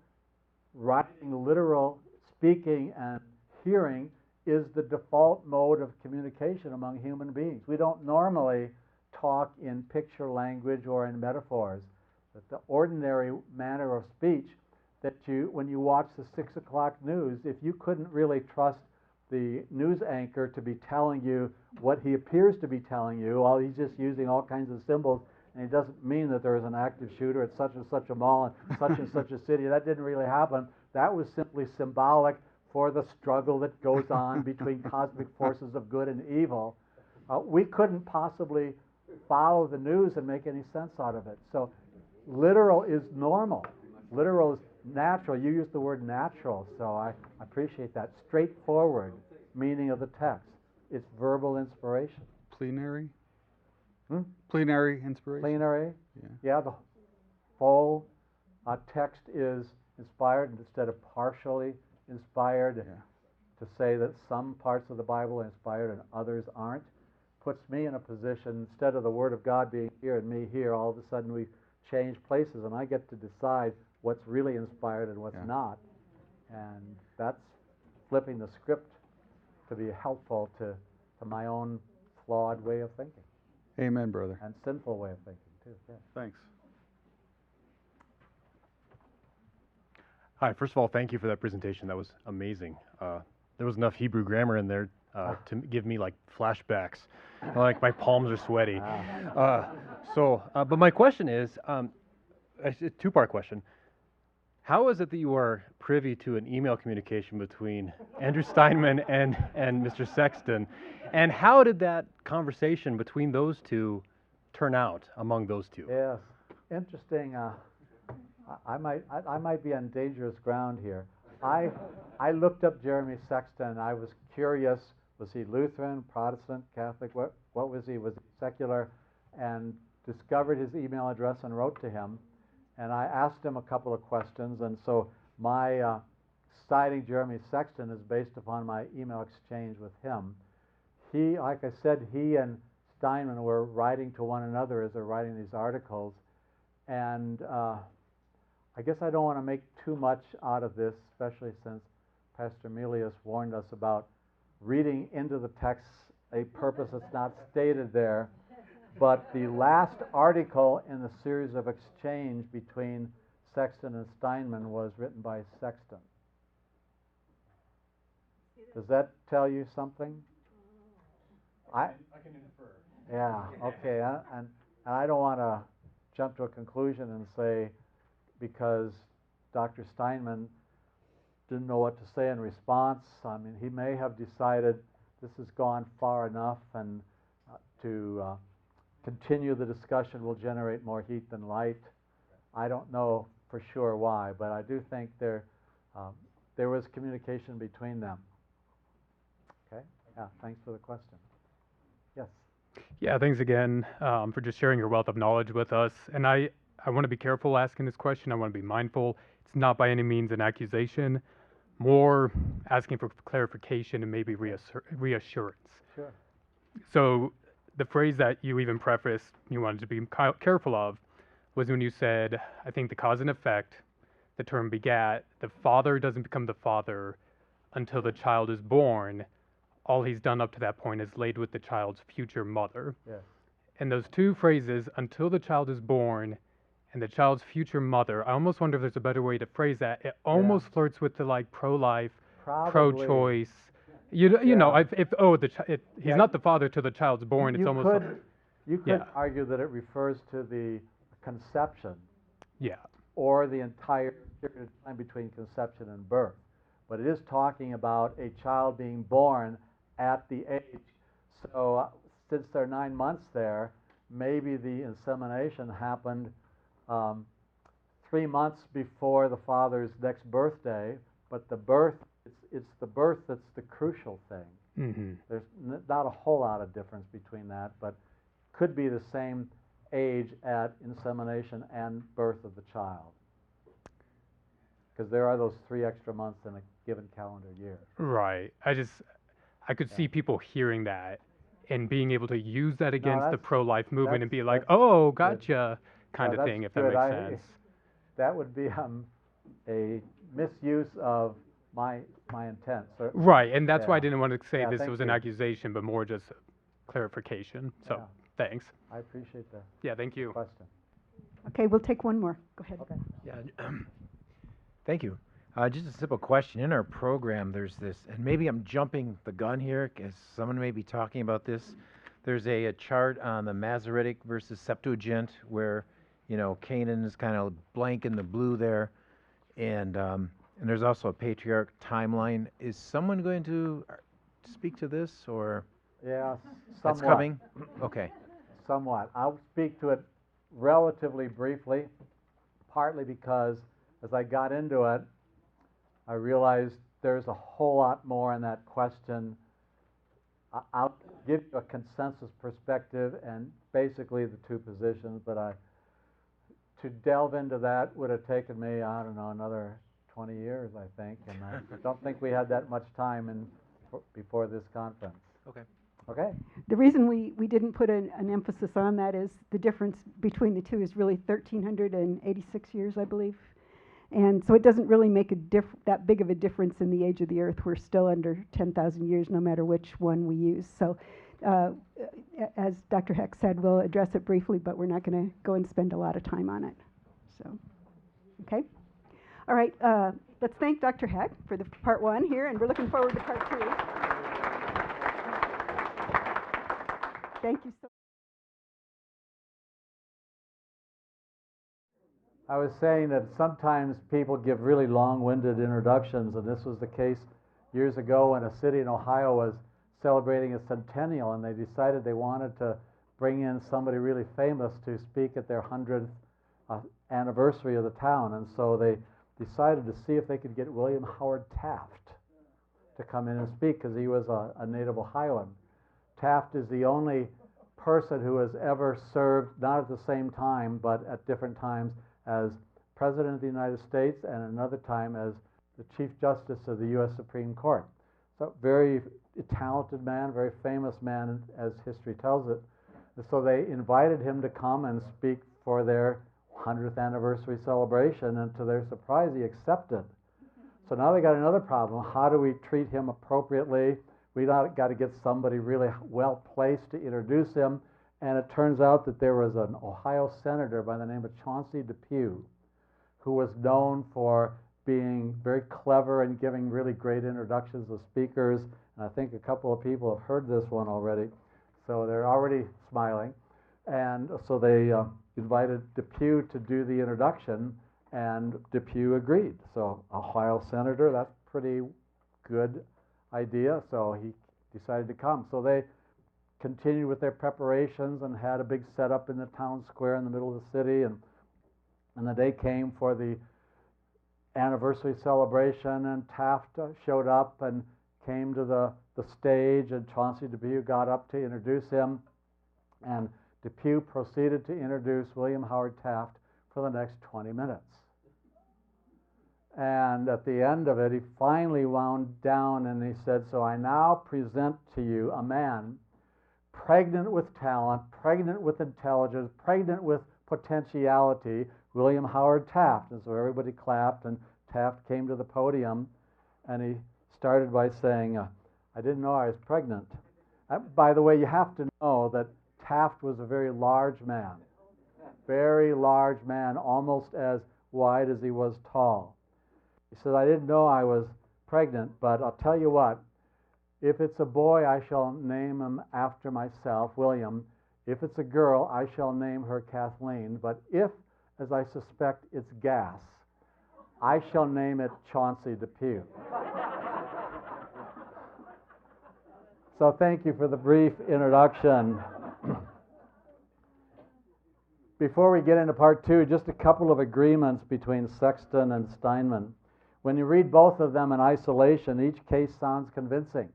writing, literal speaking and hearing is the default mode of communication among human beings. We don't normally talk in picture language or in metaphors. But the ordinary manner of speech that when you watch the 6 o'clock news, if you couldn't really trust the news anchor to be telling you what he appears to be telling you, while he's just using all kinds of symbols, and he doesn't mean that there is an active shooter at such and such a mall in such and such a city. That didn't really happen. That was simply symbolic for the struggle that goes on between cosmic forces of good and evil. We couldn't possibly follow the news and make any sense out of it. So literal is normal. Literal is natural. You use the word natural, so I appreciate that. Straightforward meaning of the text. It's verbal inspiration. Plenary? Plenary inspiration? Plenary? Yeah. Yeah, the full text is inspired instead of partially inspired. Yeah. To say that some parts of the Bible are inspired and others aren't puts me in a position, instead of the Word of God being here and me here, all of a sudden we change places and I get to decide what's really inspired and what's not. And that's flipping the script to be helpful to my own flawed way of thinking. Amen, brother. And sinful way of thinking, too. Yeah. Thanks. Hi, first of all, thank you for that presentation. That was amazing. There was enough Hebrew grammar in there to give me like flashbacks. Like my palms are sweaty. But my question is, it's a two-part question. How is it that you are privy to an email communication between Andrew Steinmann and Mr. Sexton? And how did that conversation between those two turn out among those two? Yes, interesting. I might be on dangerous ground here. I looked up Jeremy Sexton. I was curious. Was he Lutheran, Protestant, Catholic? What was he? Was he secular? And discovered his email address and wrote to him. And I asked him a couple of questions. And so my citing Jeremy Sexton is based upon my email exchange with him. He, like I said, he and Steinmann were writing to one another as they're writing these articles. And I guess I don't want to make too much out of this, especially since Pastor Milius warned us about reading into the text a purpose that's not stated there. But the last article in the series of exchange between Sexton and Steinmann was written by Sexton. Does that tell you something? I can infer. Yeah, okay. And I don't want to jump to a conclusion and say, because Dr. Steinmann didn't know what to say in response. I mean, he may have decided this has gone far enough and to continue the discussion will generate more heat than light. I don't know for sure why, but I do think there was communication between them. Okay? Yeah, thanks for the question. Yes? Yeah, thanks again for just sharing your wealth of knowledge with us. And I want to be careful asking this question. I want to be mindful. It's not by any means an accusation, more asking for clarification and maybe reassurance. Sure. So the phrase that you even prefaced you wanted to be careful of was when you said, I think the cause and effect, the term begat, the father doesn't become the father until the child is born. All he's done up to that point is laid with the child's future mother. Yes. And those two phrases, until the child is born and the child's future mother, I almost wonder if there's a better way to phrase that. It almost flirts with the like pro-life, pro-choice. You know, he's not the father till the child's born. It's almost you could argue that it refers to the conception. Yeah. Or the entire period of time between conception and birth. But it is talking about a child being born at the age. So since they're 9 months there, maybe the insemination happened 3 months before the father's next birthday, but the birth, it's the birth that's the crucial thing. Mm-hmm. There's not a whole lot of difference between that, but could be the same age at insemination and birth of the child. Because there are those 3 extra months in a given calendar year. Right. I could see people hearing that and being able to use that against the pro-life movement and be like, oh, gotcha, kind of thing, if that makes sense. That would be a misuse of my intent. Certainly. Right, and that's why I didn't want to say this was an accusation, but more just clarification. So, thanks. I appreciate that. Yeah, thank you. Question. Okay, we'll take one more. Go ahead. Okay. Yeah, thank you. Just a simple question. In our program, there's this, and maybe I'm jumping the gun here, because someone may be talking about this. There's a chart on the Masoretic versus Septuagint where, you know, Canaan is kind of blank in the blue there, and there's also a patriarch timeline. Is someone going to speak to this, or? Yeah, somewhat. That's coming? Okay. Somewhat. I'll speak to it relatively briefly. partly because as I got into it, I realized there's a whole lot more in that question. I'll give you a consensus perspective and basically the two positions, but to delve into that would have taken me, I don't know, another 20 years, I think, and I don't think we had that much time before this conference. Okay. Okay? The reason we didn't put an emphasis on that is the difference between the two is really 1,386 years, I believe. And so it doesn't really make that big of a difference in the age of the earth. We're still under 10,000 years no matter which one we use. So as Dr. Heck said, we'll address it briefly, but we're not going to go and spend a lot of time on it. So, okay. All right, let's thank Dr. Heck for the part one here, and we're looking forward to part two. Thank you so much. I was saying that sometimes people give really long-winded introductions, and this was the case years ago when a city in Ohio was celebrating a centennial, and they decided they wanted to bring in somebody really famous to speak at their 100th anniversary of the town. And so they decided to see if they could get William Howard Taft to come in and speak, because he was a native Ohioan. Taft is the only person who has ever served, not at the same time, but at different times, as President of the United States and another time as the Chief Justice of the U.S. Supreme Court. So very talented man, very famous man, as history tells it. And so they invited him to come and speak for their 100th anniversary celebration, and to their surprise, he accepted. So now they got another problem. How do we treat him appropriately? We got to get somebody really well placed to introduce him. And it turns out that there was an Ohio senator by the name of Chauncey Depew, who was known for being very clever and giving really great introductions of speakers. And I think a couple of people have heard this one already, so they're already smiling. And so they invited Depew to do the introduction, and Depew agreed. So Ohio senator, that's pretty good idea. So he decided to come. So they continued with their preparations and had a big setup in the town square in the middle of the city, and the day came for the anniversary celebration, and Taft showed up and came to the stage, and Chauncey Depew got up to introduce him, and Depew proceeded to introduce William Howard Taft for the next 20 minutes. And at the end of it, he finally wound down and he said, "So I now present to you a man pregnant with talent, pregnant with intelligence, pregnant with potentiality, William Howard Taft." And so everybody clapped, and Taft came to the podium, and he started by saying, "I didn't know I was pregnant." By the way, you have to know that Taft was a very large man, almost as wide as he was tall. He said, "I didn't know I was pregnant, but I'll tell you what, if it's a boy, I shall name him after myself, William. If it's a girl, I shall name her Kathleen. But if, as I suspect, it's gas, I shall name it Chauncey Depew." So thank you for the brief introduction. Before we get into part two, just a couple of agreements between Sexton and Steinmann. When you read both of them in isolation, each case sounds convincing.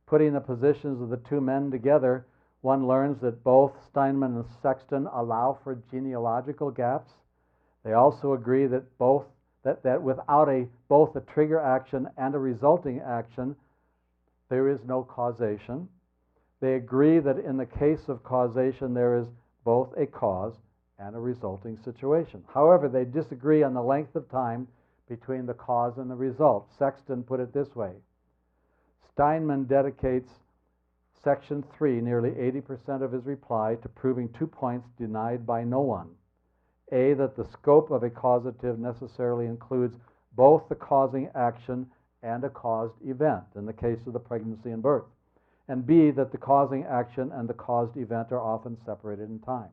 Putting the positions of the two men together, one learns that both Steinmann and Sexton allow for genealogical gaps. They also agree that without both a trigger action and a resulting action, there is no causation. They agree that in the case of causation, there is both a cause and a resulting situation. However, they disagree on the length of time between the cause and the result. Sexton put it this way. Steinmann dedicates section 3, nearly 80% of his reply, to proving 2 points denied by no one. A, that the scope of a causative necessarily includes both the causing action and a caused event, in the case of the pregnancy and birth. And B, that the causing action and the caused event are often separated in time.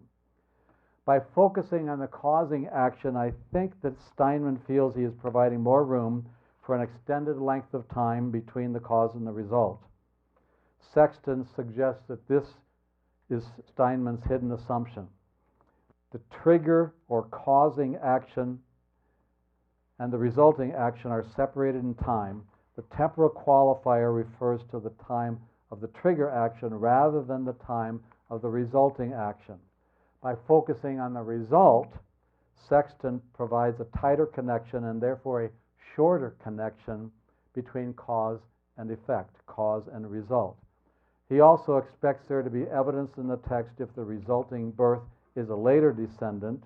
By focusing on the causing action, I think that Steinmann feels he is providing more room for an extended length of time between the cause and the result. Sexton suggests that this is Steinmann's hidden assumption. The trigger or causing action and the resulting action are separated in time, the temporal qualifier refers to the time of the trigger action rather than the time of the resulting action. By focusing on the result, Sexton provides a tighter connection and therefore a shorter connection between cause and effect, cause and result. He also expects there to be evidence in the text if the resulting birth is a later descendant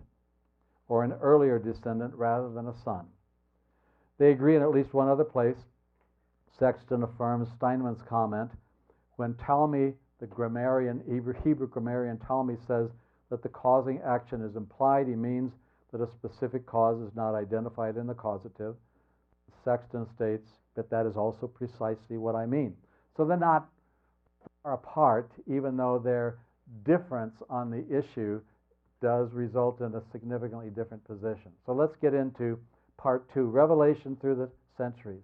or an earlier descendant rather than a son. They agree in at least one other place. Sexton affirms Steinmann's comment when Ptolemy, the grammarian, Hebrew grammarian Ptolemy, says that the causing action is implied, he means that a specific cause is not identified in the causative. Sexton states that that is also precisely what I mean. So they're not far apart, even though their difference on the issue does result in a significantly different position. So let's get into part 2, Revelation through the centuries.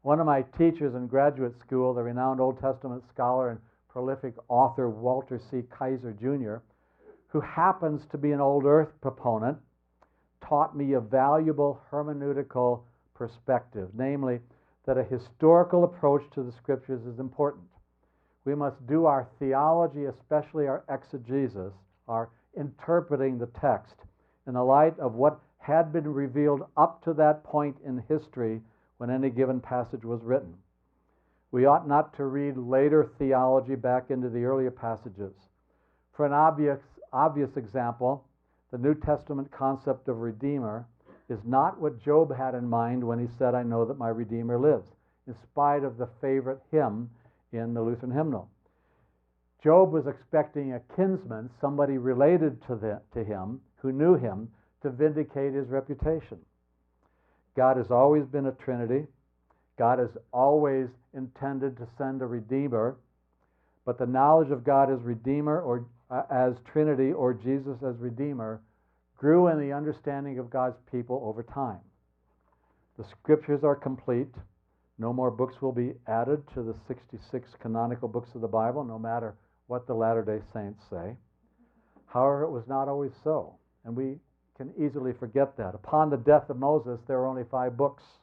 One of my teachers in graduate school, the renowned Old Testament scholar and prolific author Walter C. Kaiser Jr., who happens to be an old earth proponent, taught me a valuable hermeneutical perspective, namely that a historical approach to the scriptures is important. We must do our theology, especially our exegesis, our interpreting the text, in the light of what had been revealed up to that point in history when any given passage was written. We ought not to read later theology back into the earlier passages. For an obvious example, the New Testament concept of Redeemer is not what Job had in mind when he said, "I know that my Redeemer lives," in spite of the favorite hymn in the Lutheran hymnal. Job was expecting a kinsman, somebody related to him, who knew him, to vindicate his reputation. God has always been a Trinity. God has always intended to send a Redeemer, but the knowledge of God as Redeemer or as Trinity or Jesus as Redeemer grew in the understanding of God's people over time. The Scriptures are complete. No more books will be added to the 66 canonical books of the Bible, no matter what the Latter-day Saints say. However, it was not always so, and we can easily forget that. Upon the death of Moses, there were only 5 books.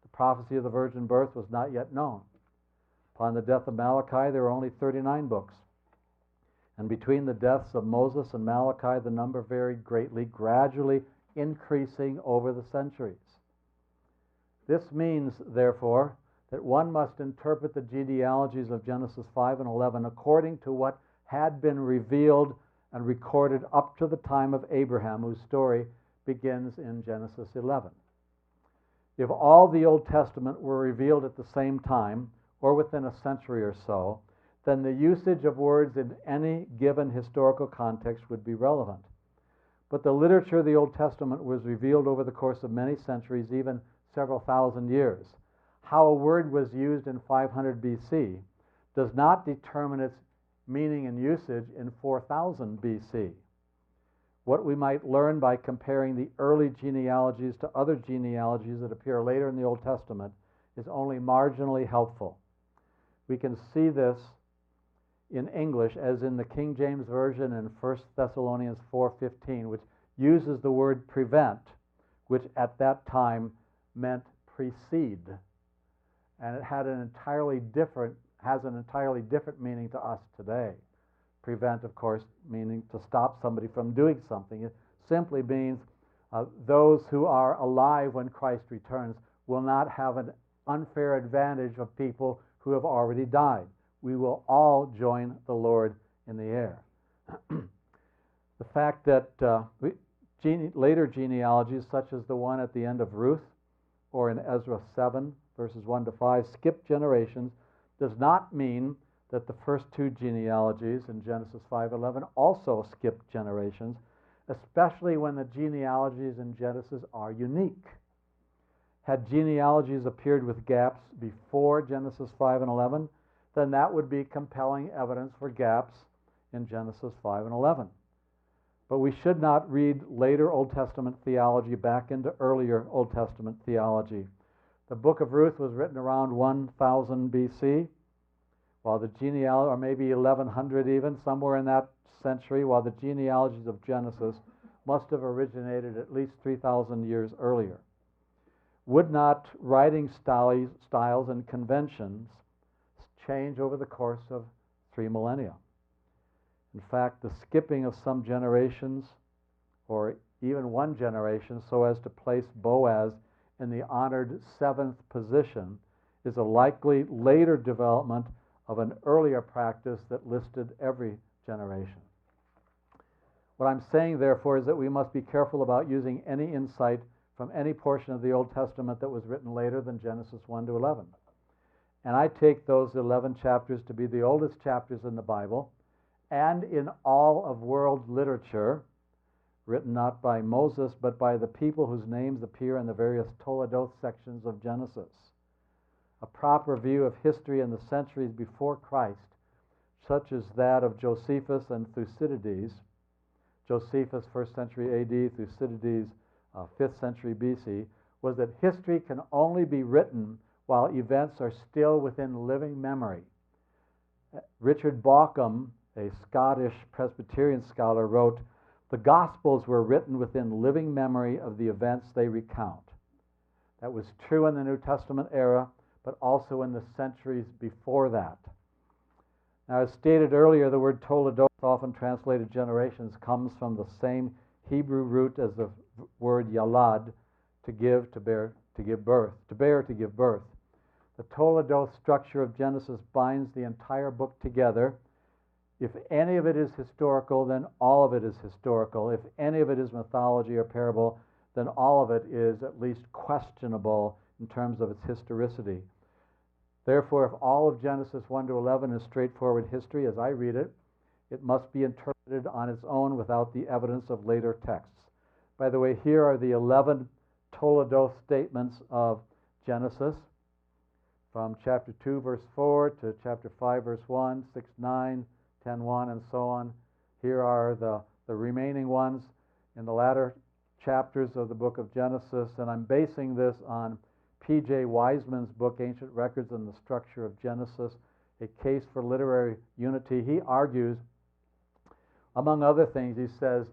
The prophecy of the virgin birth was not yet known. Upon the death of Malachi, there were only 39 books. And between the deaths of Moses and Malachi, the number varied greatly, gradually increasing over the centuries. This means, therefore, that one must interpret the genealogies of Genesis 5 and 11 according to what had been revealed and recorded up to the time of Abraham, whose story begins in Genesis 11. If all the Old Testament were revealed at the same time, or within a century or so, then the usage of words in any given historical context would be relevant. But the literature of the Old Testament was revealed over the course of many centuries, even several thousand years. How a word was used in 500 BC does not determine its meaning and usage in 4000 BC. What we might learn by comparing the early genealogies to other genealogies that appear later in the Old Testament is only marginally helpful. We can see this in English as in the King James Version in 1 Thessalonians 4:15, which uses the word prevent, which at that time meant precede. And it had has an entirely different meaning to us today. Prevent, of course, meaning to stop somebody from doing something. It simply means those who are alive when Christ returns will not have an unfair advantage of people who have already died. We will all join the Lord in the air. The fact that later genealogies, such as the one at the end of Ruth or in Ezra 7, verses 1 to 5, skip generations, does not mean that the first 2 genealogies in Genesis 5:11 also skip generations, especially when the genealogies in Genesis are unique. Had genealogies appeared with gaps before Genesis 5 and 11, then that would be compelling evidence for gaps in Genesis 5 and 11. But we should not read later Old Testament theology back into earlier Old Testament theology. The book of Ruth was written around 1000 BC. while the genealogy, or maybe 1100 even, somewhere in that century, while the genealogies of Genesis must have originated at least 3,000 years earlier. Would not writing styles and conventions change over the course of 3 millennia? In fact, the skipping of some generations, or even one generation, so as to place Boaz in the honored 7th position, is a likely later development of an earlier practice that listed every generation. What I'm saying, therefore, is that we must be careful about using any insight from any portion of the Old Testament that was written later than Genesis 1 to 11. And I take those 11 chapters to be the oldest chapters in the Bible and in all of world literature, written not by Moses, but by the people whose names appear in the various Toledoth sections of Genesis. A proper view of history in the centuries before Christ, such as that of Josephus and Thucydides, Josephus 1st century AD, Thucydides 5th century BC, was that history can only be written while events are still within living memory. Richard Bauckham, a Scottish Presbyterian scholar, wrote, "The Gospels were written within living memory of the events they recount." That was true in the New Testament era, but also in the centuries before that. Now, as stated earlier, the word Toledoth, often translated generations, comes from the same Hebrew root as the word yalad, to give, to bear, to give birth, to bear, to give birth. The Toledoth structure of Genesis binds the entire book together. If any of it is historical, then all of it is historical. If any of it is mythology or parable, then all of it is at least questionable in terms of its historicity. Therefore, if all of Genesis 1 to 11 is straightforward history, as I read it, it must be interpreted on its own without the evidence of later texts. By the way, here are the 11 Toledoth statements of Genesis, from chapter 2, verse 4 to chapter 5, verse 1, 6, 9, 10, 1, and so on. Here are the remaining ones in the latter chapters of the book of Genesis, and I'm basing this on P.J. Wiseman's book, Ancient Records and the Structure of Genesis, A Case for Literary Unity. He argues, among other things, he says,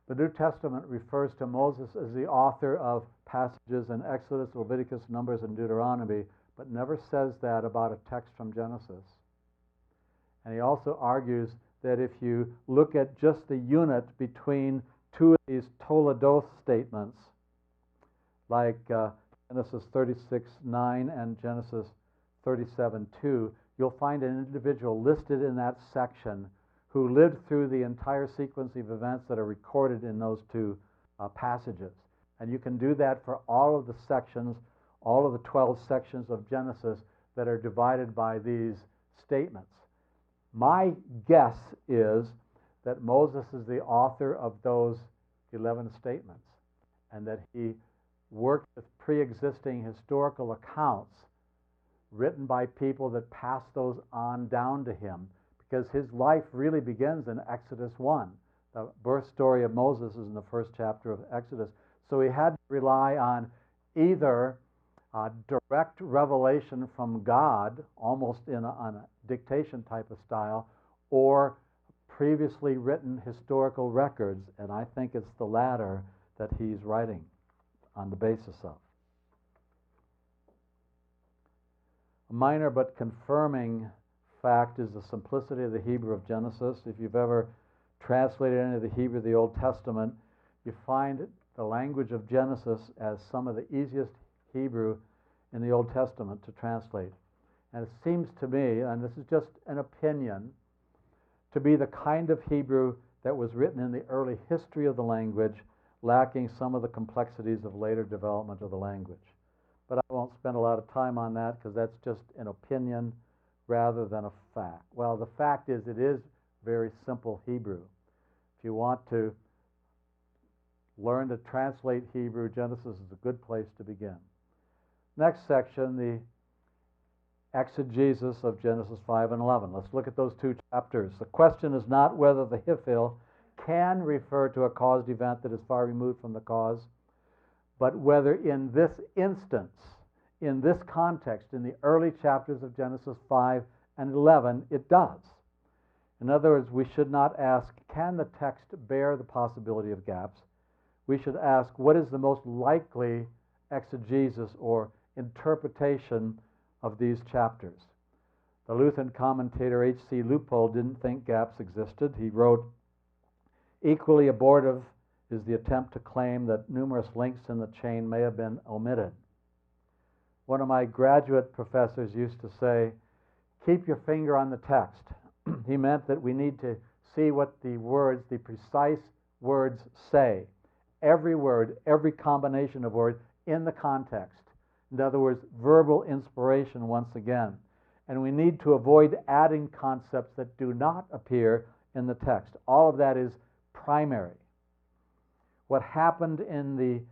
the New Testament refers to Moses as the author of passages in Exodus, Leviticus, Numbers, and Deuteronomy, but never says that about a text from Genesis. And he also argues that if you look at just the unit between two of these Toledoth statements, like Genesis 36:9 and Genesis 37:2, you'll find an individual listed in that section who lived through the entire sequence of events that are recorded in those two passages. And you can do that for all of the sections, all of the 12 sections of Genesis that are divided by these statements. My guess is that Moses is the author of those 11 statements, and that he worked with pre-existing historical accounts written by people that passed those on down to him, because his life really begins in Exodus 1. The birth story of Moses is in the first chapter of Exodus. So he had to rely on either direct revelation from God, almost on a dictation type of style, or previously written historical records, and I think it's the latter that he's writing on the basis of. A minor but confirming fact is the simplicity of the Hebrew of Genesis. If you've ever translated any of the Hebrew of the Old Testament, you find the language of Genesis as some of the easiest Hebrew in the Old Testament to translate. And it seems to me, and this is just an opinion, to be the kind of Hebrew that was written in the early history of the language, lacking some of the complexities of later development of the language. But I won't spend a lot of time on that because that's just an opinion rather than a fact. Well, the fact is it is very simple Hebrew. If you want to learn to translate Hebrew, Genesis is a good place to begin. Next section, the exegesis of Genesis 5 and 11. Let's look at those two chapters. The question is not whether the hiphil can refer to a caused event that is far removed from the cause, but whether in this instance, in this context, in the early chapters of Genesis 5 and 11, it does. In other words, we should not ask, can the text bear the possibility of gaps? We should ask, what is the most likely exegesis or interpretation of these chapters? The Lutheran commentator H.C. Leupold didn't think gaps existed. He wrote, equally abortive is the attempt to claim that numerous links in the chain may have been omitted. One of my graduate professors used to say, keep your finger on the text. He meant that we need to see what the words, the precise words say. Every word, every combination of words in the context. In other words, verbal inspiration once again. And we need to avoid adding concepts that do not appear in the text. All of that is primary. What happened in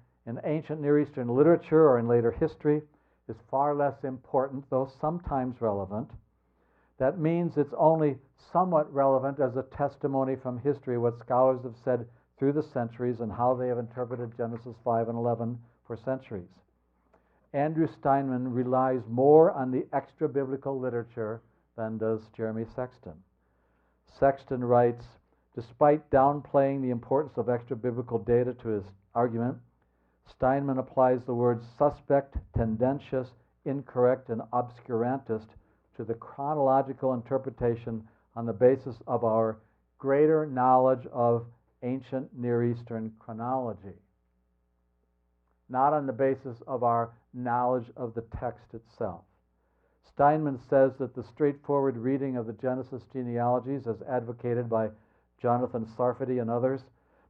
ancient Near Eastern literature or in later history is far less important, though sometimes relevant. That means it's only somewhat relevant as a testimony from history, what scholars have said through the centuries and how they have interpreted Genesis 5 and 11 for centuries. Andrew Steinmann relies more on the extra-biblical literature than does Jeremy Sexton. Sexton writes, despite downplaying the importance of extra-biblical data to his argument, Steinmann applies the words suspect, tendentious, incorrect, and obscurantist to the chronological interpretation on the basis of our greater knowledge of ancient Near Eastern chronology, not on the basis of our knowledge of the text itself. Steinmann says that the straightforward reading of the Genesis genealogies, as advocated by Jonathan Sarfati and others,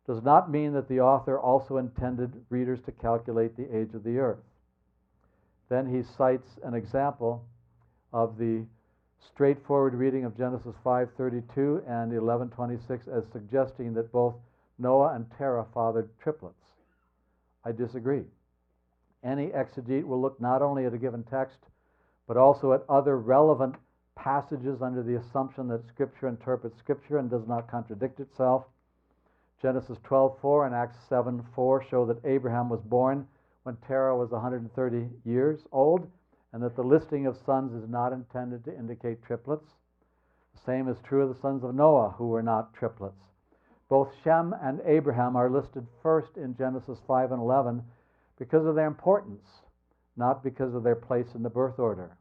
does not mean that the author also intended readers to calculate the age of the earth. Then he cites an example of the straightforward reading of Genesis 5:32 and 11:26 as suggesting that both Noah and Terah fathered triplets. I disagree. Any exegete will look not only at a given text, but also at other relevant passages under the assumption that Scripture interprets Scripture and does not contradict itself. Genesis 12:4 and Acts 7:4 show that Abraham was born when Terah was 130 years old, and that the listing of sons is not intended to indicate triplets. The same is true of the sons of Noah, who were not triplets. Both Shem and Abraham are listed first in Genesis 5 and 11 because of their importance, not because of their place in the birth order.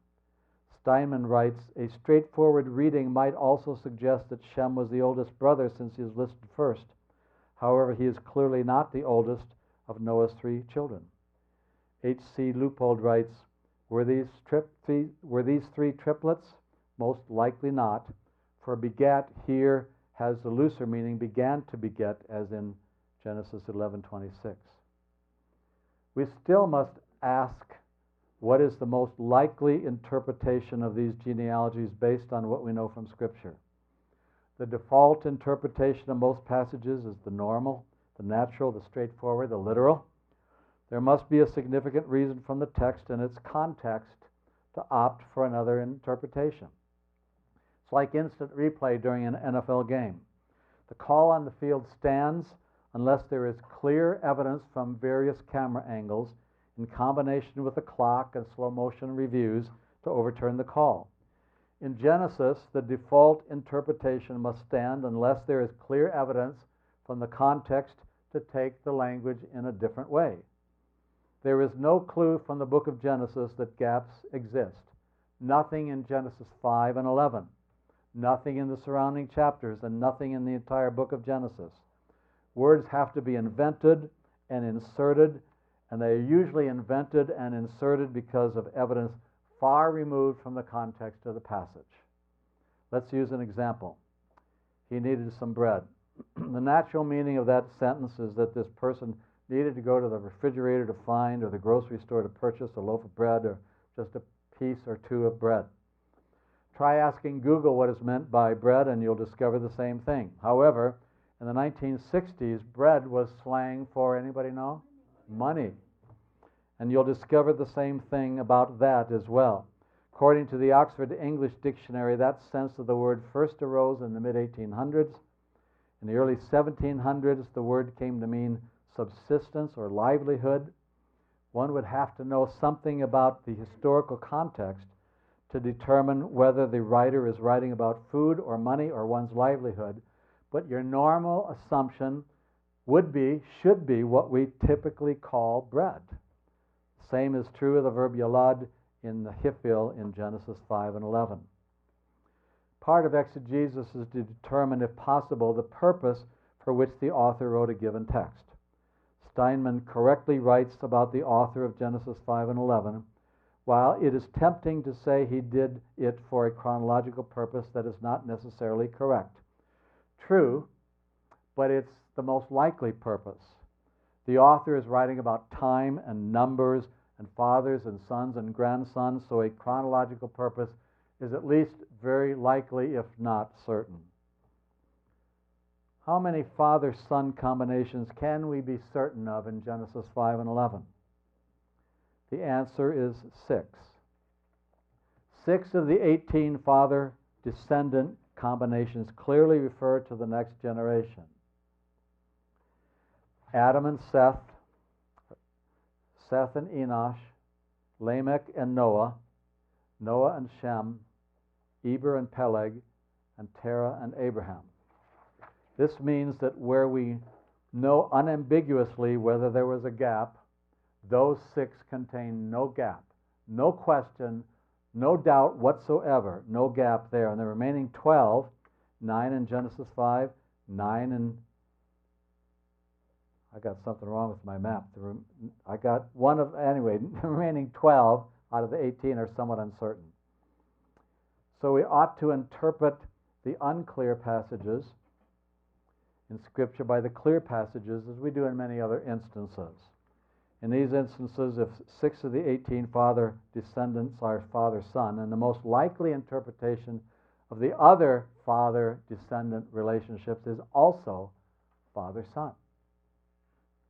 Steinmann writes, a straightforward reading might also suggest that Shem was the oldest brother since he is listed first. However, he is clearly not the oldest of Noah's 3 children. H.C. Leupold writes, were these 3 triplets? Most likely not, for begat here has the looser meaning began to beget, as in Genesis 11:26. We still must ask, what is the most likely interpretation of these genealogies based on what we know from Scripture? The default interpretation of most passages is the normal, the natural, the straightforward, the literal. There must be a significant reason from the text and its context to opt for another interpretation. It's like instant replay during an NFL game. The call on the field stands unless there is clear evidence from various camera angles in combination with the clock and slow motion reviews to overturn the call. In Genesis, the default interpretation must stand unless there is clear evidence from the context to take the language in a different way. There is no clue from the book of Genesis that gaps exist. Nothing in Genesis 5 and 11. Nothing in the surrounding chapters, and nothing in the entire book of Genesis. Words have to be invented and inserted, and they are usually invented and inserted because of evidence far removed from the context of the passage. Let's use an example. He needed some bread. The natural meaning of that sentence is that this person needed to go to the refrigerator to find, or the grocery store to purchase a loaf of bread, or just a piece or two of bread. Try asking Google what is meant by bread, and you'll discover the same thing. However, in the 1960s, bread was slang for, anybody know? Money. And you'll discover the same thing about that as well. According to the Oxford English Dictionary, that sense of the word first arose in the mid-1800s. In the early 1700s, the word came to mean subsistence or livelihood. One would have to know something about the historical context to determine whether the writer is writing about food or money or one's livelihood, but your normal assumption should be what we typically call bread. Same is true of the verb yalad in the hifil in Genesis 5 and 11. Part of exegesis is to determine, if possible, the purpose for which the author wrote a given text. Steinmann correctly writes about the author of Genesis 5 and 11, while it is tempting to say he did it for a chronological purpose, that is not necessarily correct. True, but it's the most likely purpose. The author is writing about time and numbers and fathers and sons and grandsons, so a chronological purpose is at least very likely, if not certain. How many father-son combinations can we be certain of in Genesis 5 and 11? The answer is 6. 6 of the 18 father-descendant combinations clearly refer to the next generation. Adam and Seth, Seth and Enosh, Lamech and Noah, Noah and Shem, Eber and Peleg, and Terah and Abraham. This means that where we know unambiguously whether there was a gap, those 6 contain no gap, no question, no doubt whatsoever, no gap there. And the remaining 12, 9 in Genesis 5, 9 in... I got something wrong with my map. I got one of... Anyway, the remaining 12 out of the 18 are somewhat uncertain. So we ought to interpret the unclear passages in Scripture by the clear passages, as we do in many other instances. In these instances, if 6 of the 18 father descendants are father-son, and the most likely interpretation of the other father-descendant relationships is also father-son.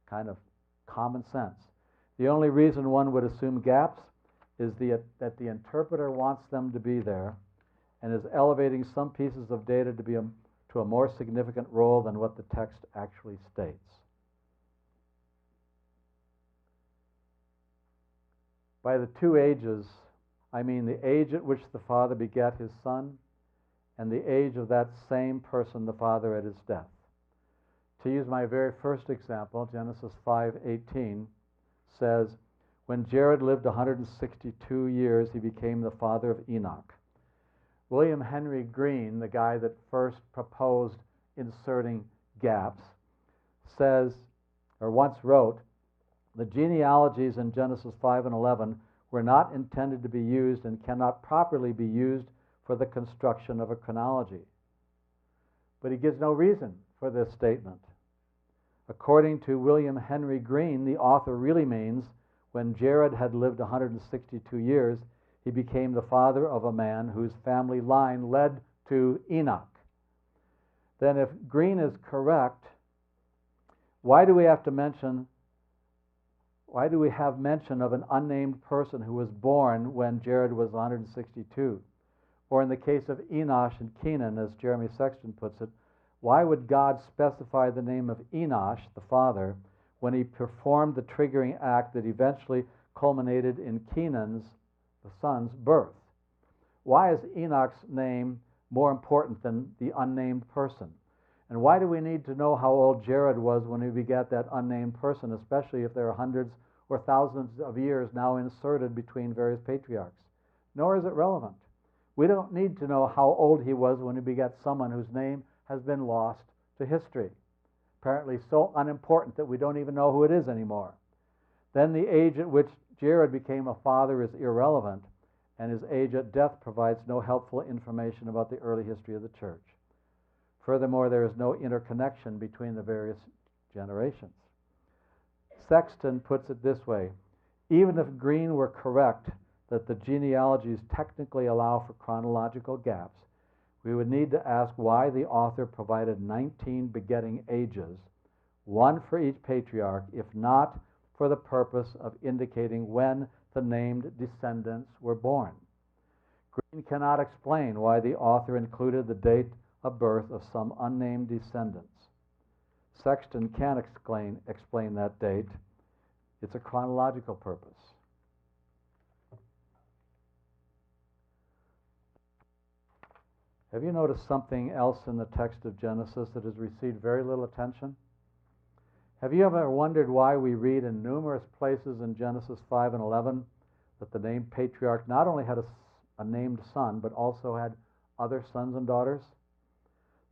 Kind of common sense. The only reason one would assume gaps is that the interpreter wants them to be there and is elevating some pieces of data to a more significant role than what the text actually states. By the 2 ages, I mean the age at which the father begat his son and the age of that same person, the father, at his death. To use my very first example, Genesis 5:18 says, when Jared lived 162 years, he became the father of Enoch. William Henry Green, the guy that first proposed inserting gaps, says, or once wrote, the genealogies in Genesis 5 and 11 were not intended to be used and cannot properly be used for the construction of a chronology. But he gives no reason for this statement. According to William Henry Green, the author really means when Jared had lived 162 years, he became the father of a man whose family line led to Enoch. Then if Green is correct, why do we have mention of an unnamed person who was born when Jared was 162? Or in the case of Enosh and Kenan, as Jeremy Sexton puts it, why would God specify the name of Enosh, the father, when he performed the triggering act that eventually culminated in Kenan's, the son's, birth? Why is Enoch's name more important than the unnamed person? And why do we need to know how old Jared was when he begat that unnamed person, especially if there are hundreds or thousands of years now inserted between various patriarchs? Nor is it relevant. We don't need to know how old he was when he begat someone whose name has been lost to history. Apparently so unimportant that we don't even know who it is anymore. Then the age at which Jared became a father is irrelevant, and his age at death provides no helpful information about the early history of the church. Furthermore, there is no interconnection between the various generations. Sexton puts it this way: even if Green were correct that the genealogies technically allow for chronological gaps, we would need to ask why the author provided 19 begetting ages, one for each patriarch, if not for the purpose of indicating when the named descendants were born. Green cannot explain why the author included the date of birth of some unnamed descendants. Sexton can explain that date. It's a chronological purpose. Have you noticed something else in the text of Genesis that has received very little attention? Have you ever wondered why we read in numerous places in Genesis 5 and 11 that the name patriarch not only had a named son, but also had other sons and daughters?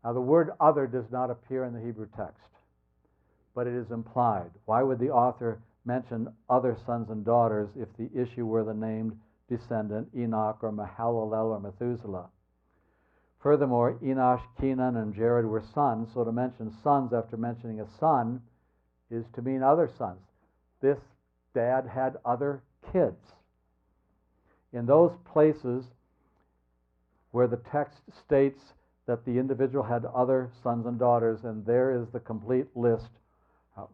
Now, the word other does not appear in the Hebrew text, but it is implied. Why would the author mention other sons and daughters if the issue were the named descendant, Enoch or Mahalalel or Methuselah? Furthermore, Enosh, Kenan, and Jared were sons, so to mention sons after mentioning a son is to mean other sons. This dad had other kids. In those places where the text states that the individual had other sons and daughters, and there is the complete list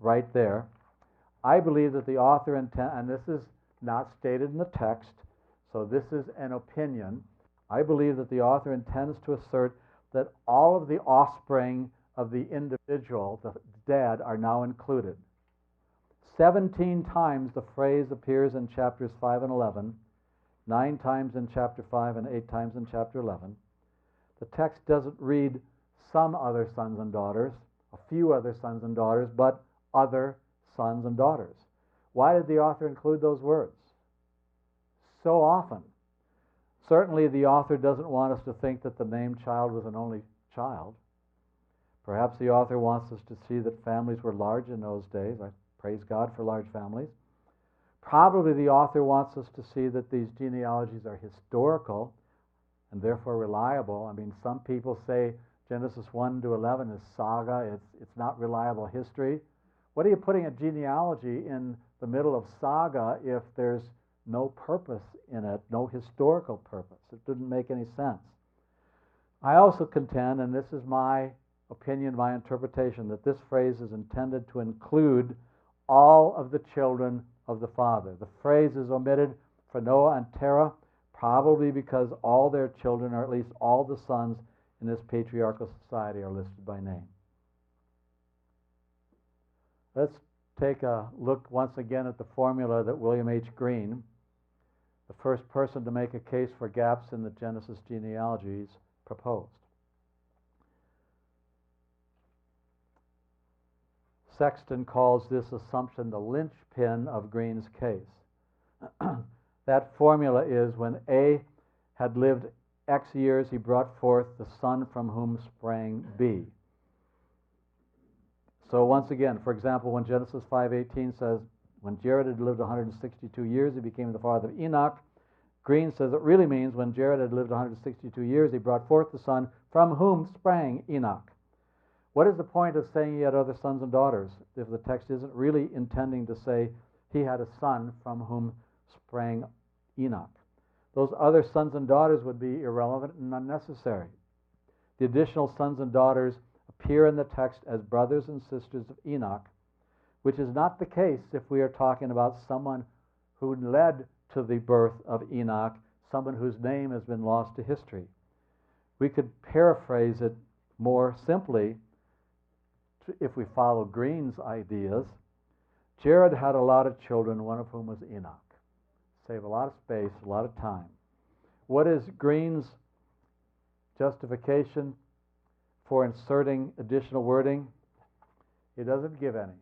right there, I believe that the author and this is not stated in the text, so this is an opinion. I believe that the author intends to assert that all of the offspring of the individual, the dad, are now included. 17 times the phrase appears in chapters 5 and 11, 9 times in chapter 5 and 8 times in chapter 11. The text doesn't read some other sons and daughters, a few other sons and daughters, but other sons and daughters. Why did the author include those words so often? Certainly the author doesn't want us to think that the named child was an only child. Perhaps the author wants us to see that families were large in those days. I praise God for large families. Probably the author wants us to see that these genealogies are historical and therefore reliable. I mean, some people say Genesis 1 to 11 is saga. It's not reliable history. What are you putting a genealogy in the middle of saga if there's no purpose in it, no historical purpose? It didn't make any sense. I also contend, and this is my opinion, my interpretation, that this phrase is intended to include all of the children of the father. The phrase is omitted for Noah and Terah, probably because all their children, or at least all the sons in this patriarchal society, are listed by name. Let's take a look once again at the formula that William H. Green, the first person to make a case for gaps in the Genesis genealogies, proposed. Sexton calls this assumption the linchpin of Green's case. That formula is when A had lived X years, he brought forth the son from whom sprang B. So once again, for example, when Genesis 5:18 says, when Jared had lived 162 years, he became the father of Enoch, Green says it really means when Jared had lived 162 years, he brought forth the son from whom sprang Enoch. What is the point of saying he had other sons and daughters if the text isn't really intending to say he had a son from whom sprang Enoch? Those other sons and daughters would be irrelevant and unnecessary. The additional sons and daughters appear in the text as brothers and sisters of Enoch, which is not the case if we are talking about someone who led to the birth of Enoch, someone whose name has been lost to history. We could paraphrase it more simply if we follow Green's ideas. Jared had a lot of children, one of whom was Enoch. Save a lot of space, a lot of time. What is Green's justification for inserting additional wording? He doesn't give any.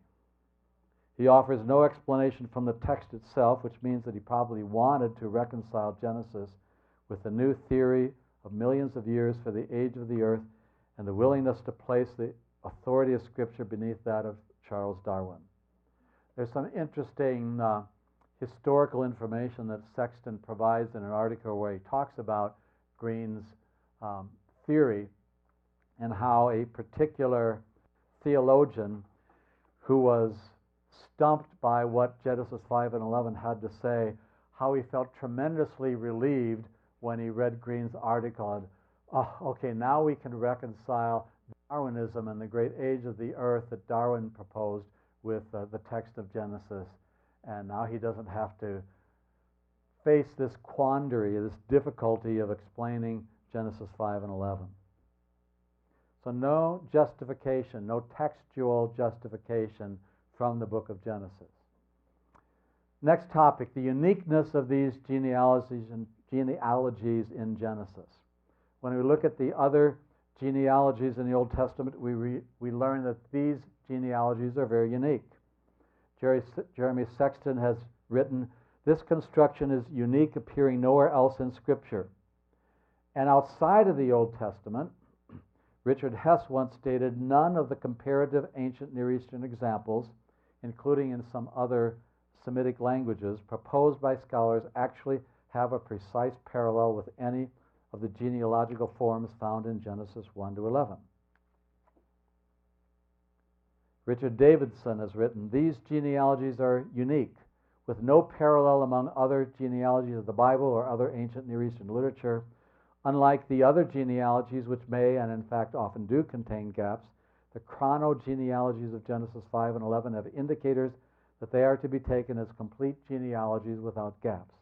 He offers no explanation from the text itself, which means that he probably wanted to reconcile Genesis with the new theory of millions of years for the age of the earth and the willingness to place the authority of Scripture beneath that of Charles Darwin. There's some interesting historical information that Sexton provides in an article where he talks about Green's theory and how a particular theologian who was stumped by what Genesis 5 and 11 had to say, how he felt tremendously relieved when he read Green's article. And, okay, now we can reconcile Darwinism and the great age of the earth that Darwin proposed with the text of Genesis. And now he doesn't have to face this quandary, this difficulty of explaining Genesis 5 and 11. So no justification, no textual justification from the book of Genesis. Next topic, the uniqueness of these genealogies in Genesis. When we look at the other genealogies in the Old Testament, we learn that these genealogies are very unique. Jeremy Sexton has written, "This construction is unique, appearing nowhere else in Scripture." And outside of the Old Testament, Richard Hess once stated, "None of the comparative ancient Near Eastern examples, including in some other Semitic languages, proposed by scholars actually have a precise parallel with any of the genealogical forms found in Genesis 1 to 11. Richard Davidson has written, "These genealogies are unique, with no parallel among other genealogies of the Bible or other ancient Near Eastern literature. Unlike the other genealogies, which may and in fact often do contain gaps, the chronogenealogies of Genesis 5 and 11 have indicators that they are to be taken as complete genealogies without gaps.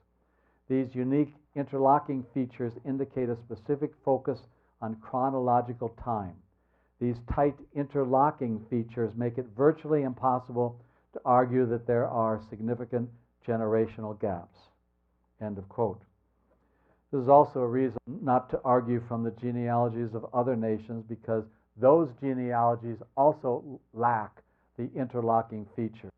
These unique interlocking features indicate a specific focus on chronological time. These tight interlocking features make it virtually impossible to argue that there are significant generational gaps." End of quote. This is also a reason not to argue from the genealogies of other nations, because those genealogies also lack the interlocking features.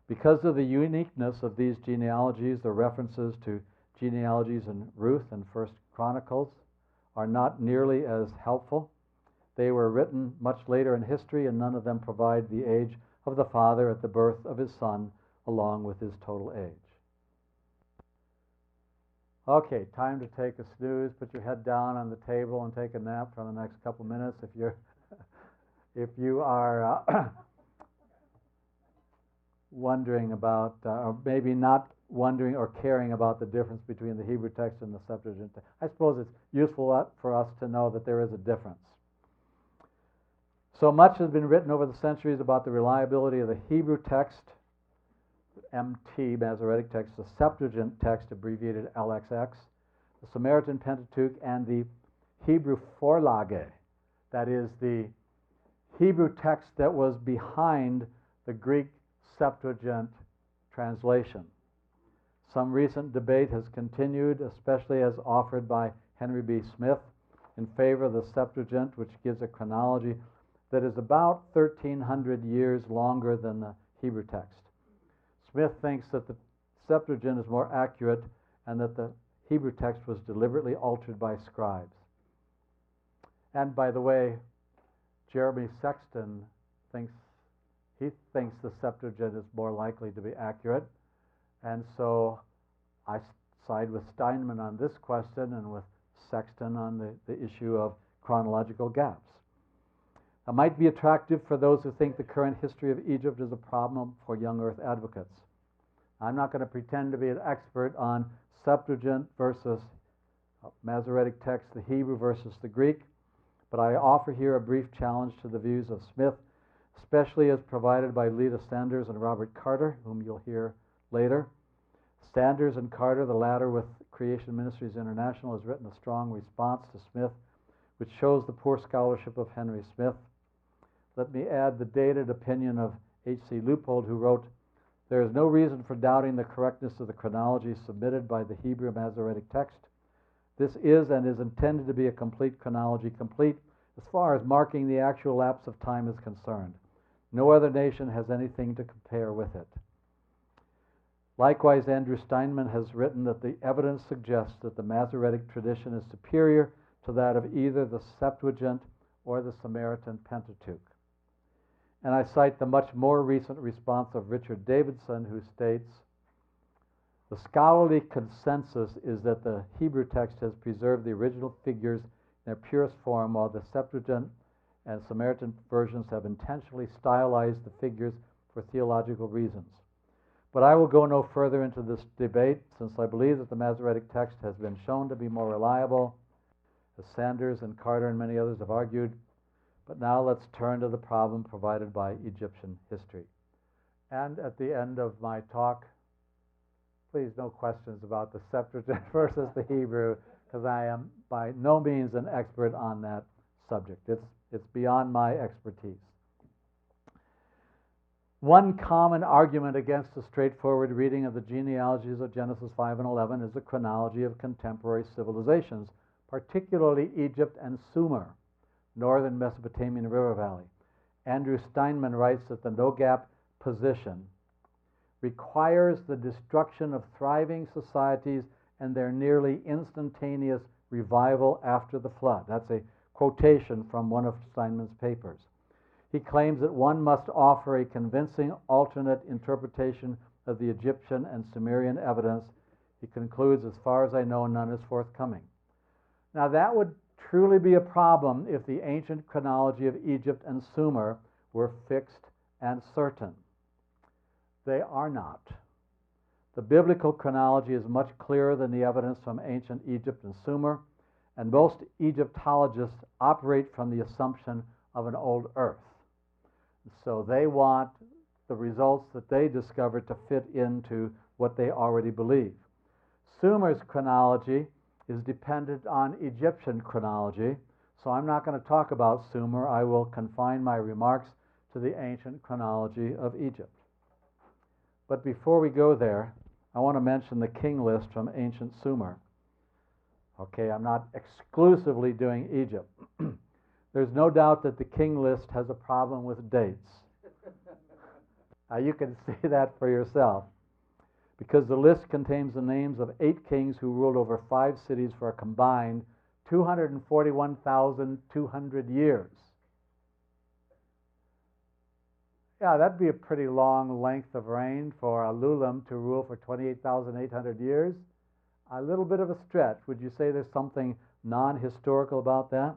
Because of the uniqueness of these genealogies, the references to genealogies in Ruth and First Chronicles are not nearly as helpful. They were written much later in history, and none of them provide the age of the father at the birth of his son, along with his total age. Okay, time to take a snooze. Put your head down on the table and take a nap for the next couple minutes. If you are wondering about, or maybe not wondering or caring about the difference between the Hebrew text and the Septuagint, I suppose it's useful for us to know that there is a difference. So much has been written over the centuries about the reliability of the Hebrew text, MT, Masoretic text, the Septuagint text, abbreviated LXX, the Samaritan Pentateuch, and the Hebrew Vorlage, that is the Hebrew text that was behind the Greek Septuagint translation. Some recent debate has continued, especially as offered by Henry B. Smith, in favor of the Septuagint, which gives a chronology that is about 1,300 years longer than the Hebrew text. Smith thinks that the Septuagint is more accurate and that the Hebrew text was deliberately altered by scribes. And by the way, Jeremy Sexton thinks the Septuagint is more likely to be accurate, and so I side with Steinmann on this question and with Sexton on the issue of chronological gaps. It might be attractive for those who think the current history of Egypt is a problem for young earth advocates. I'm not going to pretend to be an expert on Septuagint versus Masoretic text, the Hebrew versus the Greek, but I offer here a brief challenge to the views of Smith, especially as provided by Lita Sanders and Robert Carter, whom you'll hear later. Sanders and Carter, the latter with Creation Ministries International, has written a strong response to Smith, which shows the poor scholarship of Henry Smith. Let me add the dated opinion of H.C. Leupold, who wrote, "There is no reason for doubting the correctness of the chronology submitted by the Hebrew Masoretic text. This is and is intended to be a complete chronology, complete as far as marking the actual lapse of time is concerned. No other nation has anything to compare with it." Likewise, Andrew Steinmann has written that the evidence suggests that the Masoretic tradition is superior to that of either the Septuagint or the Samaritan Pentateuch. And I cite the much more recent response of Richard Davidson, who states, "The scholarly consensus is that the Hebrew text has preserved the original figures in their purest form, while the Septuagint and Samaritan versions have intentionally stylized the figures for theological reasons. But I will go no further into this debate, since I believe that the Masoretic text has been shown to be more reliable, as Sanders and Carter and many others have argued. But now let's turn to the problem provided by Egyptian history." And at the end of my talk, please no questions about the Septuagint versus the Hebrew, because I am by no means an expert on that subject. It's beyond my expertise. One common argument against a straightforward reading of the genealogies of Genesis 5 and 11 is the chronology of contemporary civilizations, particularly Egypt and Sumer, northern Mesopotamian river valley. Andrew Steinmann writes that the no-gap position requires the destruction of thriving societies and their nearly instantaneous revival after the flood. That's a quotation from one of Steinmann's papers. He claims that one must offer a convincing alternate interpretation of the Egyptian and Sumerian evidence. He concludes, as far as I know, none is forthcoming. Now, that would truly be a problem if the ancient chronology of Egypt and Sumer were fixed and certain. They are not. The biblical chronology is much clearer than the evidence from ancient Egypt and Sumer, and most Egyptologists operate from the assumption of an old earth. So they want the results that they discovered to fit into what they already believe. Sumer's chronology is dependent on Egyptian chronology, so I'm not going to talk about Sumer. I will confine my remarks to the ancient chronology of Egypt. But before we go there, I want to mention the king list from ancient Sumer. Okay, I'm not exclusively doing Egypt. There's no doubt that the king list has a problem with dates. Now you can see that for yourself, because the list contains the names of 8 kings who ruled over 5 cities for a combined 241,200 years. Yeah, that'd be a pretty long length of reign for a Lulam to rule for 28,800 years. A little bit of a stretch. Would you say there's something non-historical about that?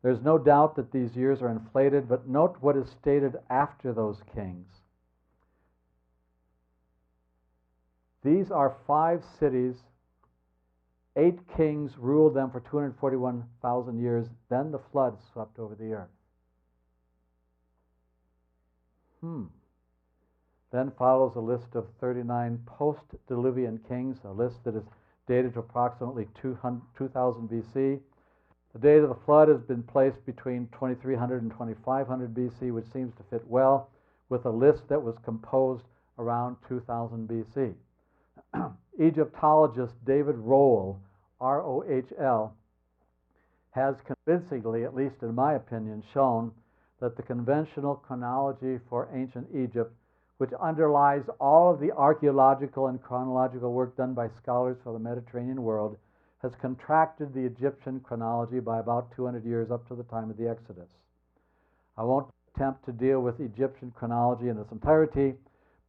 There's no doubt that these years are inflated, but note what is stated after those kings. These are 5 cities. 8 kings ruled them for 241,000 years. Then the flood swept over the earth. Then follows a list of 39 post-Diluvian kings, a list that is dated to approximately 2000 BC. The date of the flood has been placed between 2300 and 2500 BC, which seems to fit well with a list that was composed around 2000 BC. Egyptologist David Rohl, R-O-H-L, has convincingly, at least in my opinion, shown that the conventional chronology for ancient Egypt, which underlies all of the archaeological and chronological work done by scholars for the Mediterranean world, has contracted the Egyptian chronology by about 200 years up to the time of the Exodus. I won't attempt to deal with Egyptian chronology in its entirety,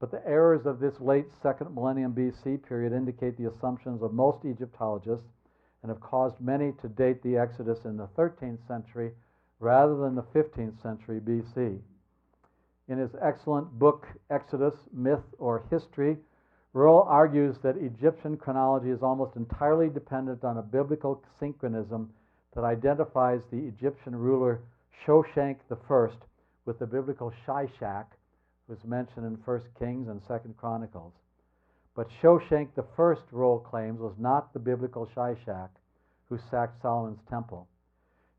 but the errors of this late 2nd millennium BC period indicate the assumptions of most Egyptologists and have caused many to date the Exodus in the 13th century rather than the 15th century BC. In his excellent book, Exodus, Myth or History, Rohl argues that Egyptian chronology is almost entirely dependent on a biblical synchronism that identifies the Egyptian ruler Shoshank I with the biblical Shishak, who is mentioned in 1 Kings and 2 Chronicles. But Shoshank I, Rohl claims, was not the biblical Shishak who sacked Solomon's temple.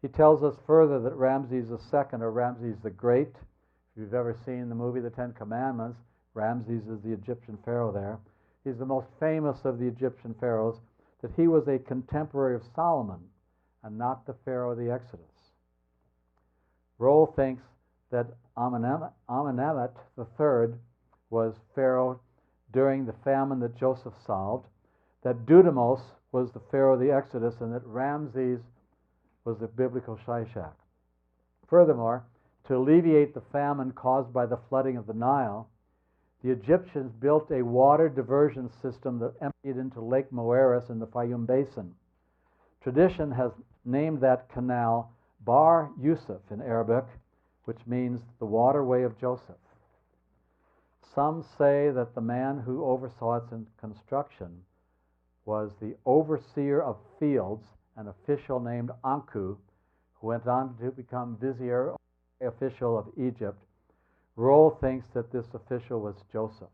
He tells us further that Ramses II, or Ramses the Great, if you've ever seen the movie The Ten Commandments, Ramses is the Egyptian pharaoh there. He's the most famous of the Egyptian pharaohs, that he was a contemporary of Solomon and not the pharaoh of the Exodus. Rohl thinks that Amenemhet III was pharaoh during the famine that Joseph solved, that Dudamos was the pharaoh of the Exodus, and that Ramses was the biblical Shishak. Furthermore, to alleviate the famine caused by the flooding of the Nile, the Egyptians built a water diversion system that emptied into Lake Moeris in the Fayum Basin. Tradition has named that canal Bar Yusuf in Arabic, which means the waterway of Joseph. Some say that the man who oversaw its construction was the overseer of fields, an official named Anku, who went on to become vizier official of Egypt. Rohl thinks that this official was Joseph.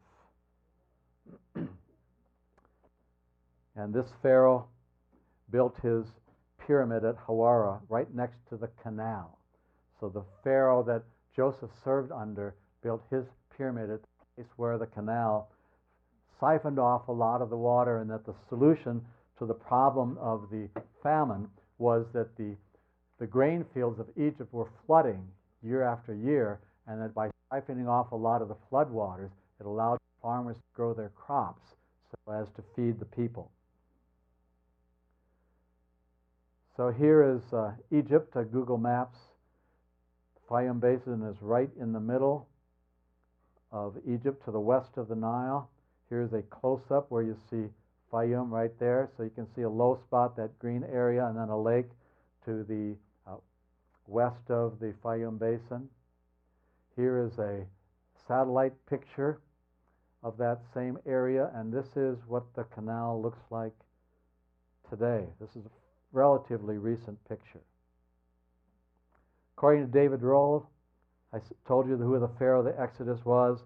And this pharaoh built his pyramid at Hawara, right next to the canal. So the pharaoh that Joseph served under built his pyramid at the place where the canal siphoned off a lot of the water, and that the solution to the problem of the famine was that the grain fields of Egypt were flooding year after year, and that by siphoning off a lot of the floodwaters, it allowed farmers to grow their crops so as to feed the people. So here is Egypt, Google Maps. The Fayum Basin is right in the middle of Egypt to the west of the Nile. Here's a close-up where you see Fayum right there. So you can see a low spot, that green area, and then a lake to the west of the Fayum Basin. Here is a satellite picture of that same area, and this is what the canal looks like today. This is a relatively recent picture. According to David Rohl, I told you who the Pharaoh of the Exodus was.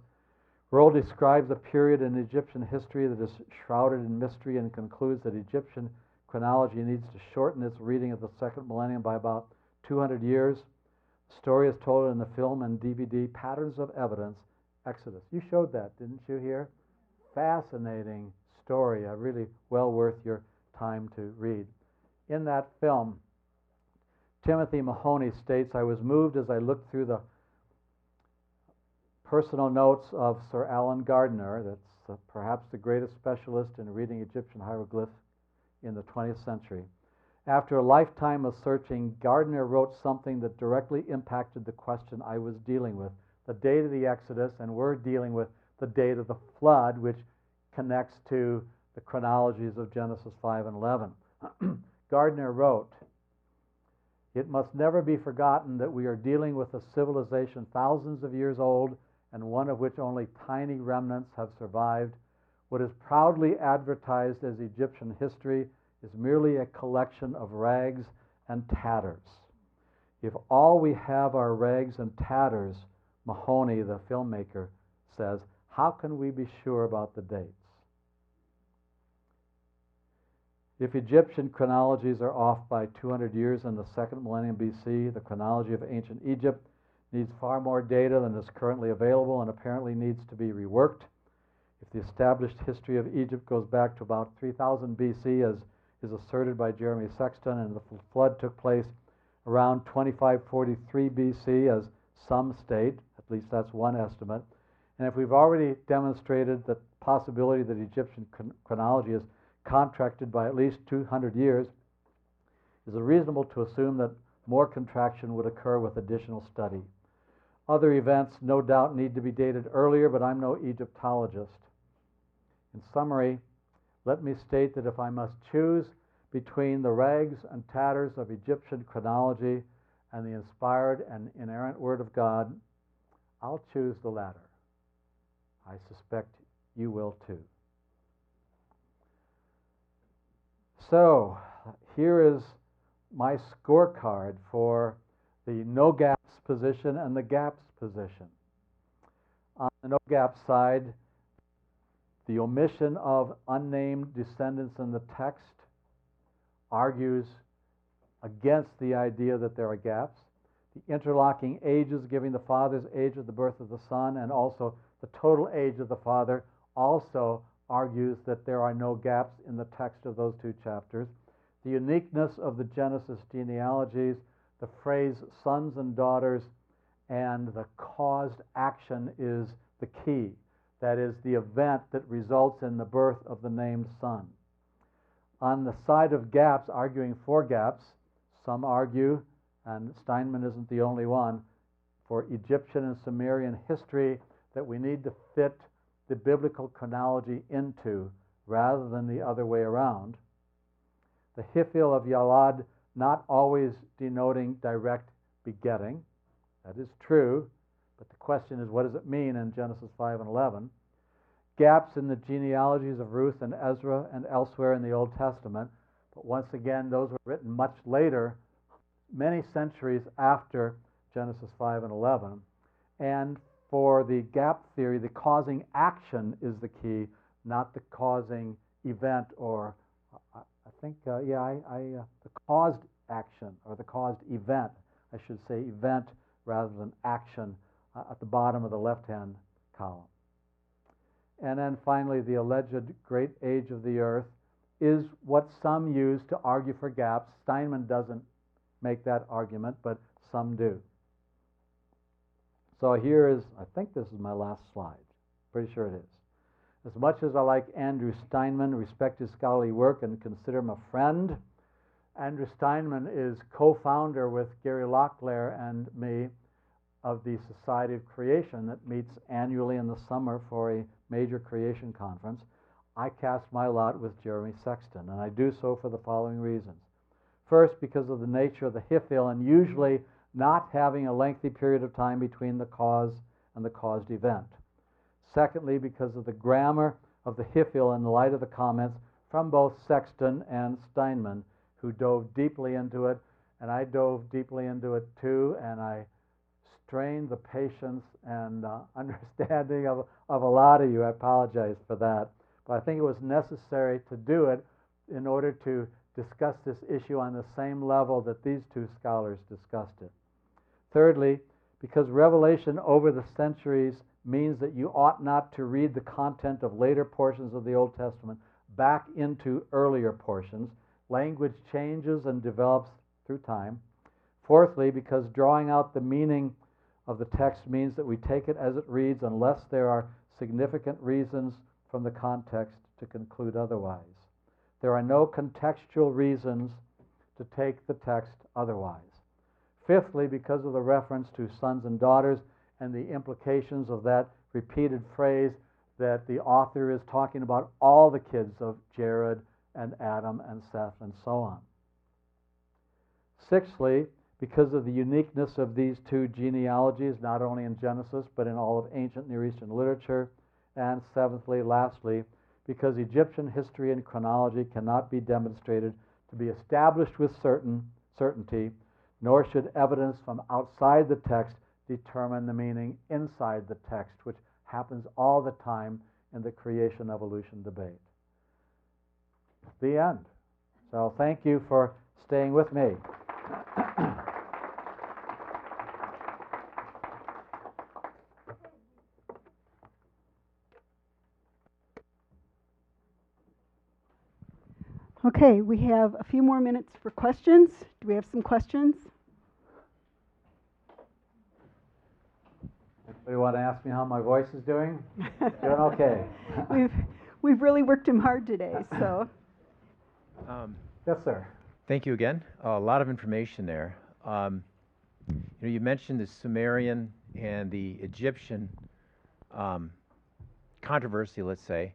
Rohl describes a period in Egyptian history that is shrouded in mystery and concludes that Egyptian chronology needs to shorten its reading of the second millennium by about 200 years. The story is told in the film and DVD Patterns of Evidence, Exodus. You showed that, didn't you, here? Fascinating story, really well worth your time to read. In that film, Timothy Mahoney states, "I was moved as I looked through the personal notes of Sir Alan Gardner," that's perhaps the greatest specialist in reading Egyptian hieroglyphs in the 20th century. "After a lifetime of searching, Gardner wrote something that directly impacted the question I was dealing with, the date of the Exodus, and we're dealing with the date of the flood, which connects to the chronologies of Genesis 5 and 11. Gardner wrote, "It must never be forgotten that we are dealing with a civilization thousands of years old and one of which only tiny remnants have survived. What is proudly advertised as Egyptian history is merely a collection of rags and tatters. If all we have are rags and tatters," Mahoney, the filmmaker, says, "how can we be sure about the dates?" If Egyptian chronologies are off by 200 years in the second millennium BC, the chronology of ancient Egypt needs far more data than is currently available and apparently needs to be reworked. If the established history of Egypt goes back to about 3000 BC, as is asserted by Jeremy Sexton, and the flood took place around 2543 BC, as some state, at least that's one estimate, and if we've already demonstrated the possibility that Egyptian chronology is contracted by at least 200 years, is it reasonable to assume that more contraction would occur with additional study? Other events no doubt need to be dated earlier, but I'm no Egyptologist. In summary, let me state that if I must choose between the rags and tatters of Egyptian chronology and the inspired and inerrant Word of God, I'll choose the latter. I suspect you will too. So, here is my scorecard for the no gaps position and the gaps position. On the no gaps side, the omission of unnamed descendants in the text argues against the idea that there are gaps. The interlocking ages, giving the father's age at the birth of the son and also the total age of the father, also argues that there are no gaps in the text of those two chapters. The uniqueness of the Genesis genealogies, the phrase sons and daughters, and the caused action is the key. That is, the event that results in the birth of the named son. On the side of gaps, arguing for gaps, some argue, and Steinmann isn't the only one, for Egyptian and Sumerian history that we need to fit the biblical chronology into rather than the other way around. The Hifil of Yalad not always denoting direct begetting. That is true, but the question is, what does it mean in Genesis 5 and 11? Gaps in the genealogies of Ruth and Ezra and elsewhere in the Old Testament, but once again, those were written much later, many centuries after Genesis 5 and 11. And for the gap theory, the causing action is the key, not the causing event, or the caused action or the caused event. I should say event rather than action at the bottom of the left-hand column. And then finally, the alleged great age of the earth is what some use to argue for gaps. Steinmann doesn't make that argument, but some do. So here is, I think this is my last slide. Pretty sure it is. As much as I like Andrew Steinmann, respect his scholarly work, and consider him a friend, Andrew Steinmann is co-founder with Gary Locklear and me of the Society of Creation that meets annually in the summer for a major creation conference. I cast my lot with Jeremy Sexton, and I do so for the following reasons. First, because of the nature of the Hiphil and usually not having a lengthy period of time between the cause and the caused event. Secondly, because of the grammar of the Hiphil in light of the comments from both Sexton and Steinmann, who dove deeply into it, and I dove deeply into it too, and I strained the patience and understanding of a lot of you. I apologize for that. But I think it was necessary to do it in order to discuss this issue on the same level that these two scholars discussed it. Thirdly, because revelation over the centuries means that you ought not to read the content of later portions of the Old Testament back into earlier portions. Language changes and develops through time. Fourthly, because drawing out the meaning of the text means that we take it as it reads unless there are significant reasons from the context to conclude otherwise. There are no contextual reasons to take the text otherwise. Fifthly, because of the reference to sons and daughters and the implications of that repeated phrase that the author is talking about all the kids of Jared and Adam and Seth and so on. Sixthly, because of the uniqueness of these two genealogies, not only in Genesis, but in all of ancient Near Eastern literature. And seventhly, lastly, because Egyptian history and chronology cannot be demonstrated to be established with certainty, nor should evidence from outside the text determine the meaning inside the text, which happens all the time in the creation-evolution debate. The end. So thank you for staying with me. Okay, we have a few more minutes for questions. Do we have some questions? Anybody want to ask me how my voice is doing? Doing okay. We've really worked him hard today, so. Yes, sir. Thank you again. A lot of information there. You mentioned the Sumerian and the Egyptian controversy, let's say.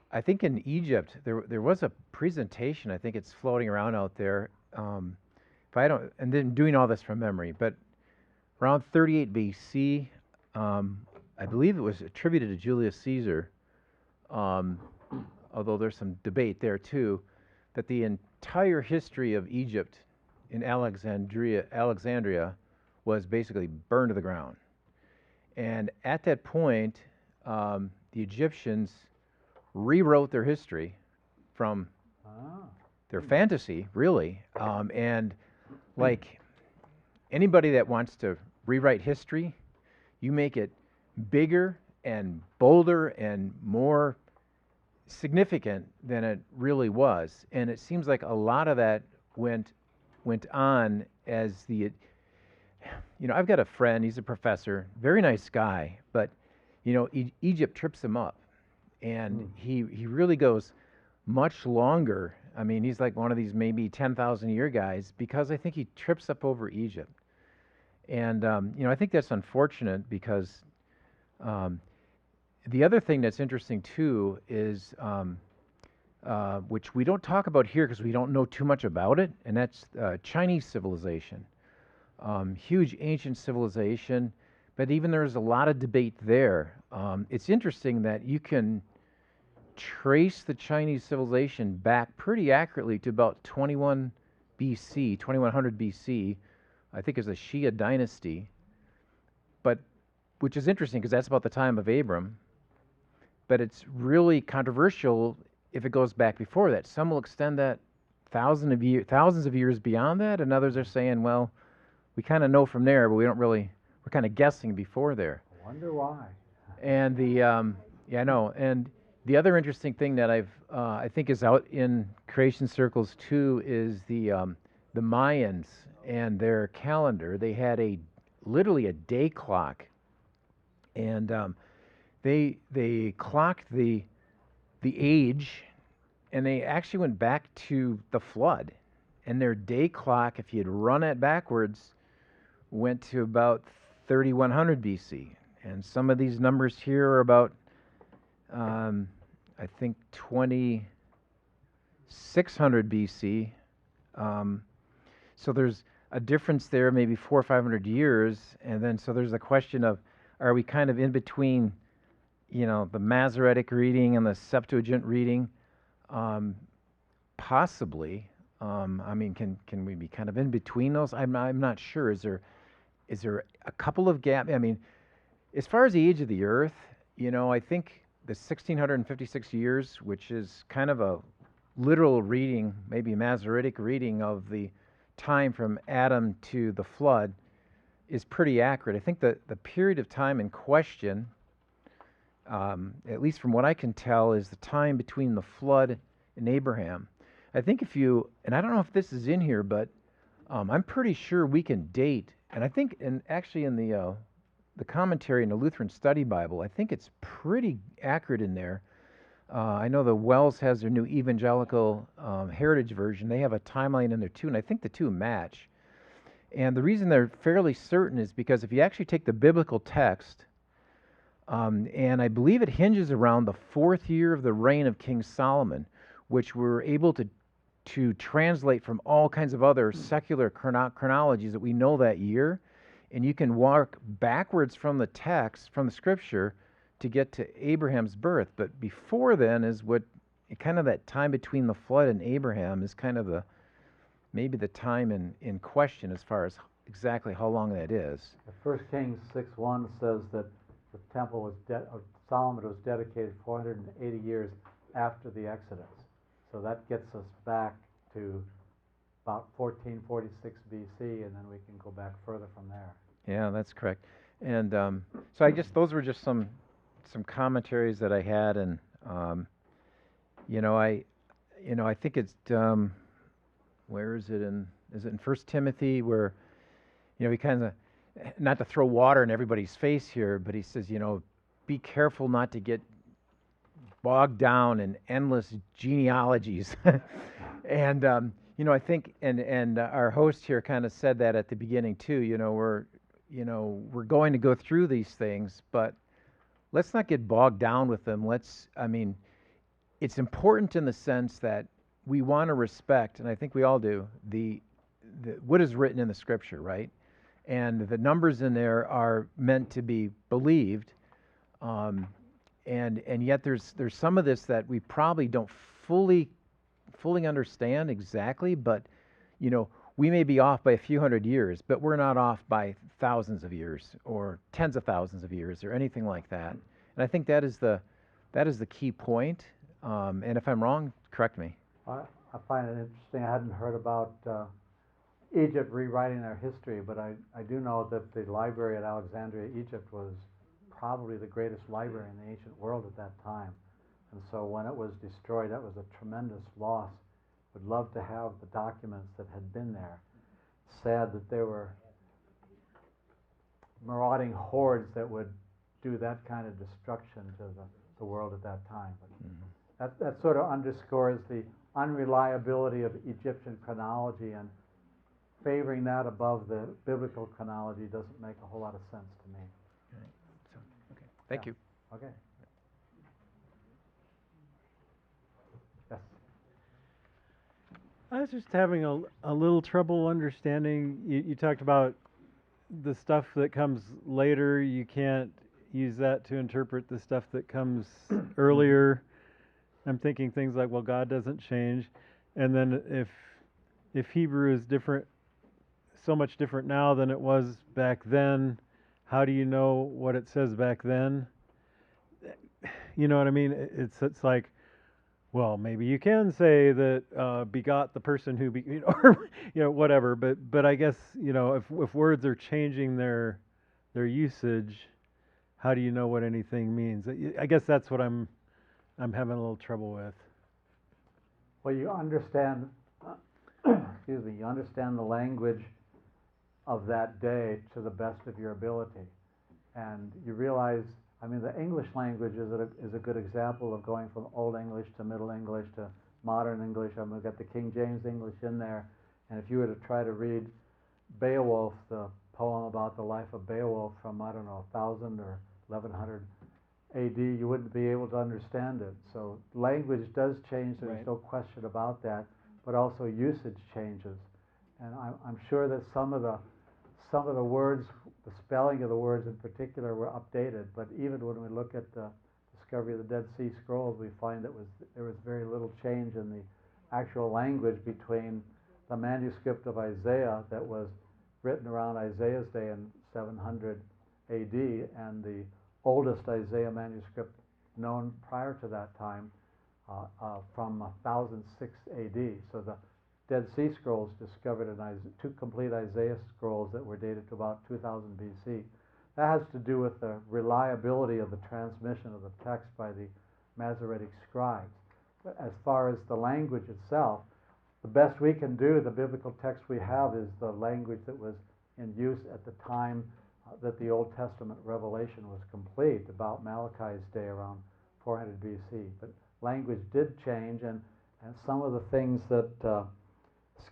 I think in Egypt there was a presentation. I think it's floating around out there. And then doing all this from memory, but around 38 BC, I believe it was attributed to Julius Caesar. Although there's some debate there too, that the entire history of Egypt in Alexandria was basically burned to the ground. And at that point, the Egyptians rewrote their history from their fantasy, really. And like anybody that wants to rewrite history, you make it bigger and bolder and more significant than it really was. And it seems like a lot of that went on as the, I've got a friend, he's a professor, very nice guy, but, Egypt trips him up. And he really goes much longer. I mean, he's like one of these maybe 10,000 year guys because I think he trips up over Egypt. And, I think that's unfortunate because the other thing that's interesting too is, which we don't talk about here because we don't know too much about it, and that's Chinese civilization. Huge ancient civilization, but even there's a lot of debate there. It's interesting that you can trace the Chinese civilization back pretty accurately to about 2100 BC, I think is a Shia dynasty, but which is interesting because that's about the time of Abram. But it's really controversial if it goes back before that. Some will extend that thousands of years beyond that, and others are saying, well, we kind of know from there, but we don't really, we're kind of guessing before there. I wonder why. And I know. And The other interesting thing that I think is out in creation circles too is the Mayans and their calendar. They had literally a day clock, and they clocked the age, and they actually went back to the flood. And their day clock, if you'd run it backwards, went to about 3100 BC. And some of these numbers here are about, I think, 2600 BC. So there's a difference there, maybe 400 or 500 years. And then so there's a question of, are we kind of in between, the Masoretic reading and the Septuagint reading? Possibly. I mean, can we be kind of in between those? I'm not sure. Is there a couple of gaps? I mean, as far as the age of the earth, I think the 1656 years, which is kind of a literal reading, maybe a Masoretic reading of the time from Adam to the flood, is pretty accurate. I think that the period of time in question, at least from what I can tell, is the time between the flood and Abraham. I think and I don't know if this is in here, but I'm pretty sure we can date, and I think, and actually in the commentary in the Lutheran Study Bible, I think it's pretty accurate in there. I know the Wells has their new Evangelical Heritage Version. They have a timeline in there too, and I think the two match. And the reason they're fairly certain is because if you actually take the biblical text, and I believe it hinges around the 4th year of the reign of King Solomon, which we're able to translate from all kinds of other secular chronologies that we know that year. And you can walk backwards from the text, from the scripture, to get to Abraham's birth. But before then is kind of that time between the flood and Abraham is kind of maybe the time in question as far as exactly how long that is. 1 Kings 6:1 says that the temple of Solomon was dedicated 480 years after the Exodus. So that gets us back to about 1446 BC, and then we can go back further from there. Yeah, that's correct. And so I guess those were just some commentaries that I had, and I think it's where is it in 1 Timothy where he kind of, not to throw water in everybody's face here, but he says, be careful not to get bogged down in endless genealogies. And I think, and our host here kind of said that at the beginning too. We're going to go through these things, but let's not get bogged down with them. It's important in the sense that we want to respect, and I think we all do, the what is written in the Scripture, right? And the numbers in there are meant to be believed, and yet there's some of this that we probably don't fully understand exactly, but we may be off by a few hundred years, but we're not off by thousands of years or tens of thousands of years or anything like that. And I think that is the key point. And if I'm wrong, correct me. I find it interesting. I hadn't heard about Egypt rewriting their history, but I do know that the library at Alexandria, Egypt, was probably the greatest library in the ancient world at that time. And so when it was destroyed, that was a tremendous loss. Would love to have the documents that had been there. Sad that there were marauding hordes that would do that kind of destruction to the world at that time. But that sort of underscores the unreliability of Egyptian chronology, and favoring that above the biblical chronology doesn't make a whole lot of sense to me. Right. So, okay. Thank you. Okay. Yes. I was just having a little trouble understanding. You talked about the stuff that comes later. You can't use that to interpret the stuff that comes earlier. I'm thinking things like, well, God doesn't change. And then if Hebrew is different, so much different now than it was back then, how do you know what it says back then? You know what I mean? It's like, well, maybe you can say that begot the person who or whatever. But I guess if words are changing their usage, how do you know what anything means? I guess that's what I'm I'm having a little trouble with. Well, you understand, excuse me, you understand the language of that day to the best of your ability. And you realize, I mean, the English language is a good example of going from Old English to Middle English to Modern English. I mean, we've got the King James English in there. And if you were to try to read Beowulf, the poem about the life of Beowulf from, I don't know, 1000 or 1100 AD, you wouldn't be able to understand it. So language does change, there's no question about that, but also usage changes. And I'm sure that some of the words, the spelling of the words in particular, were updated. But even when we look at the discovery of the Dead Sea Scrolls, we find there was very little change in the actual language between the manuscript of Isaiah that was written around Isaiah's day in 700 AD and the oldest Isaiah manuscript known prior to that time from 1006 AD. So the Dead Sea Scrolls discovered two complete Isaiah scrolls that were dated to about 2000 BC. That has to do with the reliability of the transmission of the text by the Masoretic scribes. But as far as the language itself, the best we can do, the biblical text we have, is the language that was in use at the time that the Old Testament revelation was complete, about Malachi's day around 400 BC. But language did change, and some of the things that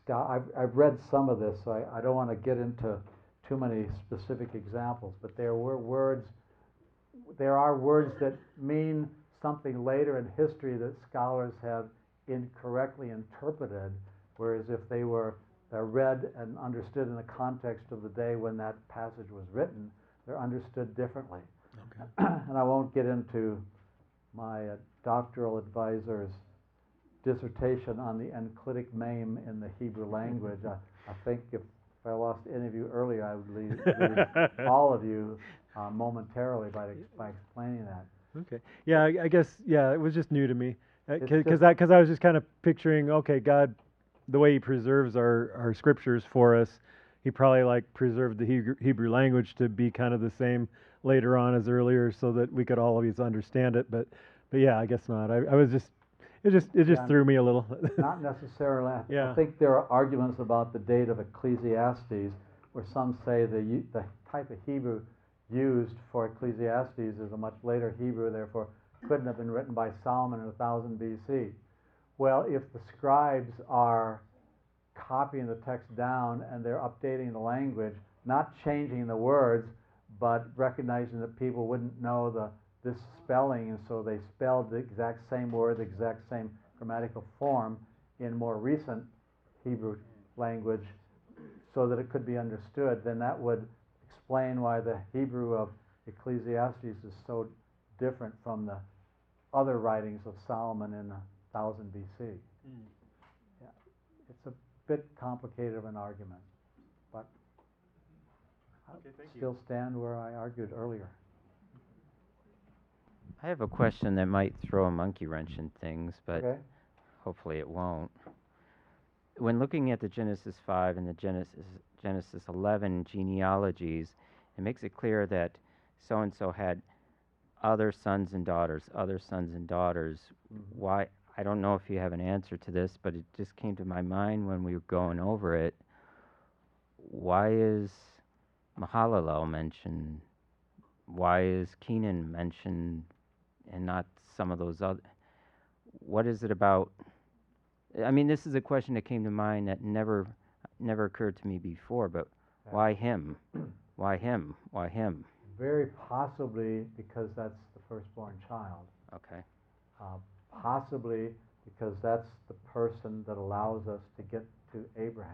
I've read some of this, so I don't want to get into too many specific examples, but there are words that mean something later in history that scholars have incorrectly interpreted, whereas if they're read and understood in the context of the day when that passage was written, they're understood differently. Okay. And I won't get into my doctoral advisor's dissertation on the enclitic meme in the Hebrew language. I think if I lost any of you earlier, I would lose all of you momentarily by explaining that. Okay. Yeah, I guess, yeah, it was just new to me. Because I was just kind of picturing, okay, God, the way He preserves our scriptures for us, He probably preserved the Hebrew language to be kind of the same later on as earlier, so that we could always understand it. But yeah, I guess not. I was just, it just threw me a little. Not necessarily. Yeah. I think there are arguments about the date of Ecclesiastes, where some say the type of Hebrew used for Ecclesiastes is a much later Hebrew, therefore couldn't have been written by Solomon in 1000 BC. Well, if the scribes are copying the text down and they're updating the language, not changing the words, but recognizing that people wouldn't know this spelling, and so they spelled the exact same word, the exact same grammatical form in more recent Hebrew language so that it could be understood, then that would explain why the Hebrew of Ecclesiastes is so different from the other writings of Solomon in 1000 BC. Yeah. It's a bit complicated of an argument, but I still stand where I argued earlier. I have a question that might throw a monkey wrench in things, but okay. Hopefully it won't. When looking at the Genesis 5 and the Genesis 11 genealogies, it makes it clear that so-and-so had other sons and daughters, other sons and daughters. Mm-hmm. Why? I don't know if you have an answer to this, but it just came to my mind when we were going over it. Why is Mahalalel mentioned? Why is Kenan mentioned and not some of those other? What is it about? I mean, this is a question that came to mind that never occurred to me before, but why him? Why him? Why him? Very possibly because that's the firstborn child. Okay. Possibly because that's the person that allows us to get to Abraham.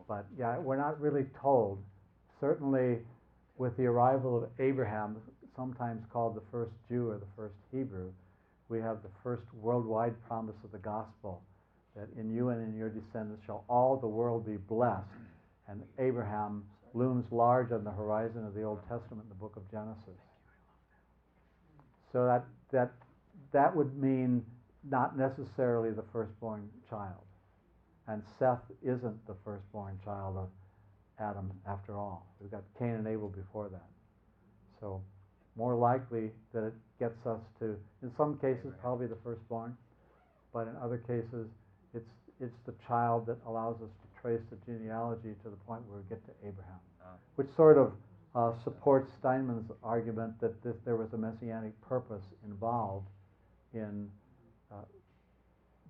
But yeah, we're not really told. Certainly with the arrival of Abraham, sometimes called the first Jew or the first Hebrew, we have the first worldwide promise of the gospel, that in you and in your descendants shall all the world be blessed. And Abraham looms large on the horizon of the Old Testament in the book of Genesis. So that would mean not necessarily the firstborn child. And Seth isn't the firstborn child of Adam after all. We've got Cain and Abel before that. So more likely that it gets us to, in some cases, probably the firstborn, but in other cases, it's the child that allows us to trace the genealogy to the point where we get to Abraham, which sort of supports Steinmann's argument that there was a messianic purpose involved in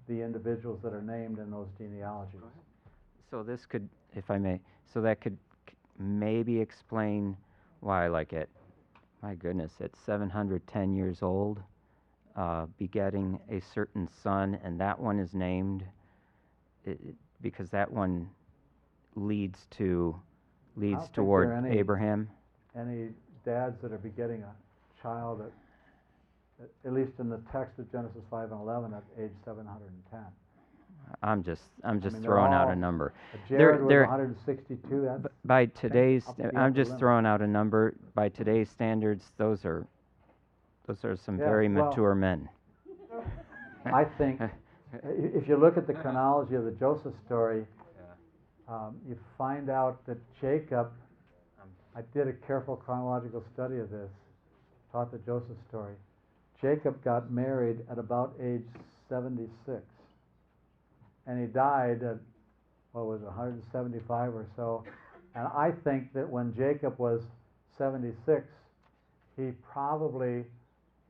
the individuals that are named in those genealogies. So this could, if I may, so that could maybe explain why, like my goodness, at 710 years old, begetting a certain son, and that one is named, because that one leads toward Abraham. Any dads that are begetting a child at least in the text of Genesis 5 and 11 at age 710. I'm just throwing out a number. Jared was 162. That's by today's, I'm just limit. throwing out a number. By today's standards, those are some very mature men. I think if you look at the chronology of the Joseph story, you find out that Jacob, I did a careful chronological study of this, taught the Joseph story. Jacob got married at about age 76, and he died at, 175 or so. And I think that when Jacob was 76, he probably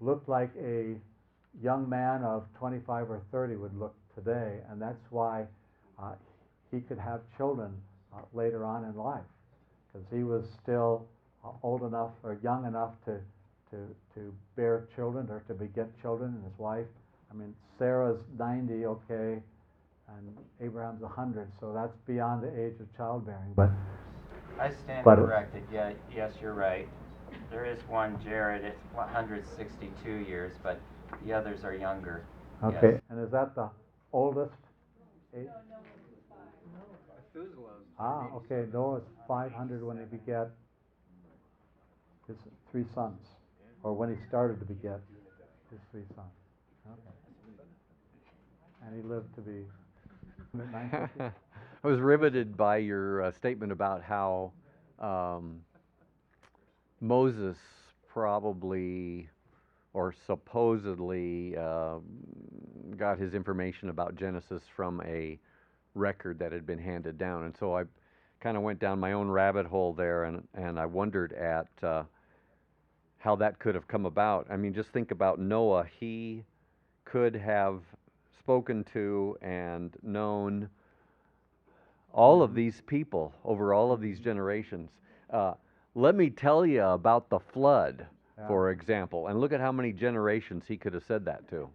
looked like a young man of 25 or 30 would look today, and that's why he could have children later on in life, because he was still old enough or young enough to bear children or to beget children, and his wife. I mean, Sarah's 90, okay, and Abraham's 100, so that's beyond the age of childbearing. But I stand corrected. Yeah, yes, you're right. There is one, Jared, it's 162 years, but the others are younger. okay, Yes. and is that the oldest age? Okay, Noah's 500 when he begat his 3 sons, or when he started to beget his 3 sons. Okay. And he lived to be 950. I was riveted by your statement about how Moses probably or supposedly got his information about Genesis from a record that had been handed down. And so I kind of went down my own rabbit hole there, and I wondered at how that could have come about. I mean, just think about Noah. He could have spoken to and known all of these people over all of these generations. Let me tell you about the flood, for example, and look at how many generations he could have said that to.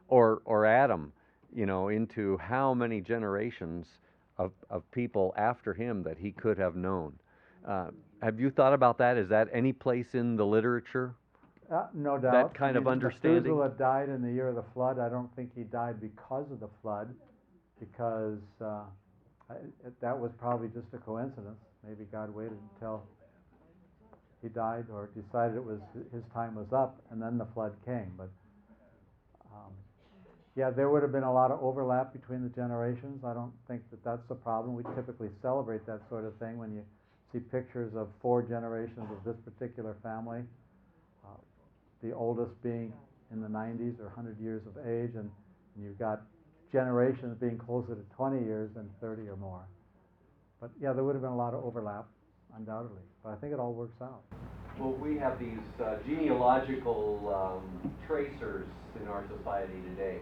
Or Adam, into how many generations of people after him that he could have known. Have you thought about that? Is that any place in the literature? No doubt. That kind of understanding? Methuselah died in the year of the flood. I don't think he died because of the flood, because that was probably just a coincidence. Maybe God waited until he died or decided his time was up, and then the flood came. But yeah, there would have been a lot of overlap between the generations. I don't think that's the problem. We typically celebrate that sort of thing when you see pictures of 4 generations of this particular family, the oldest being in the 90s or 100 years of age, and you've got generations being closer to 20 years than 30 or more. But yeah, there would have been a lot of overlap, undoubtedly. But I think it all works out. Well, we have these genealogical tracers in our society today.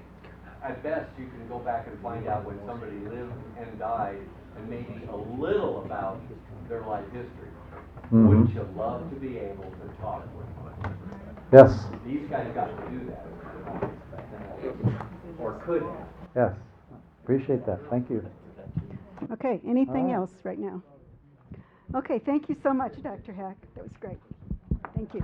At best, you can go back and find out when somebody lived and died, and maybe a little about their life history. Mm-hmm. Wouldn't you love to be able to talk with them? Yes. These guys got to do that, or could have. Yes. Appreciate that. Thank you. Okay, anything else right now? Okay, thank you so much, Dr. Hack. That was great. Thank you.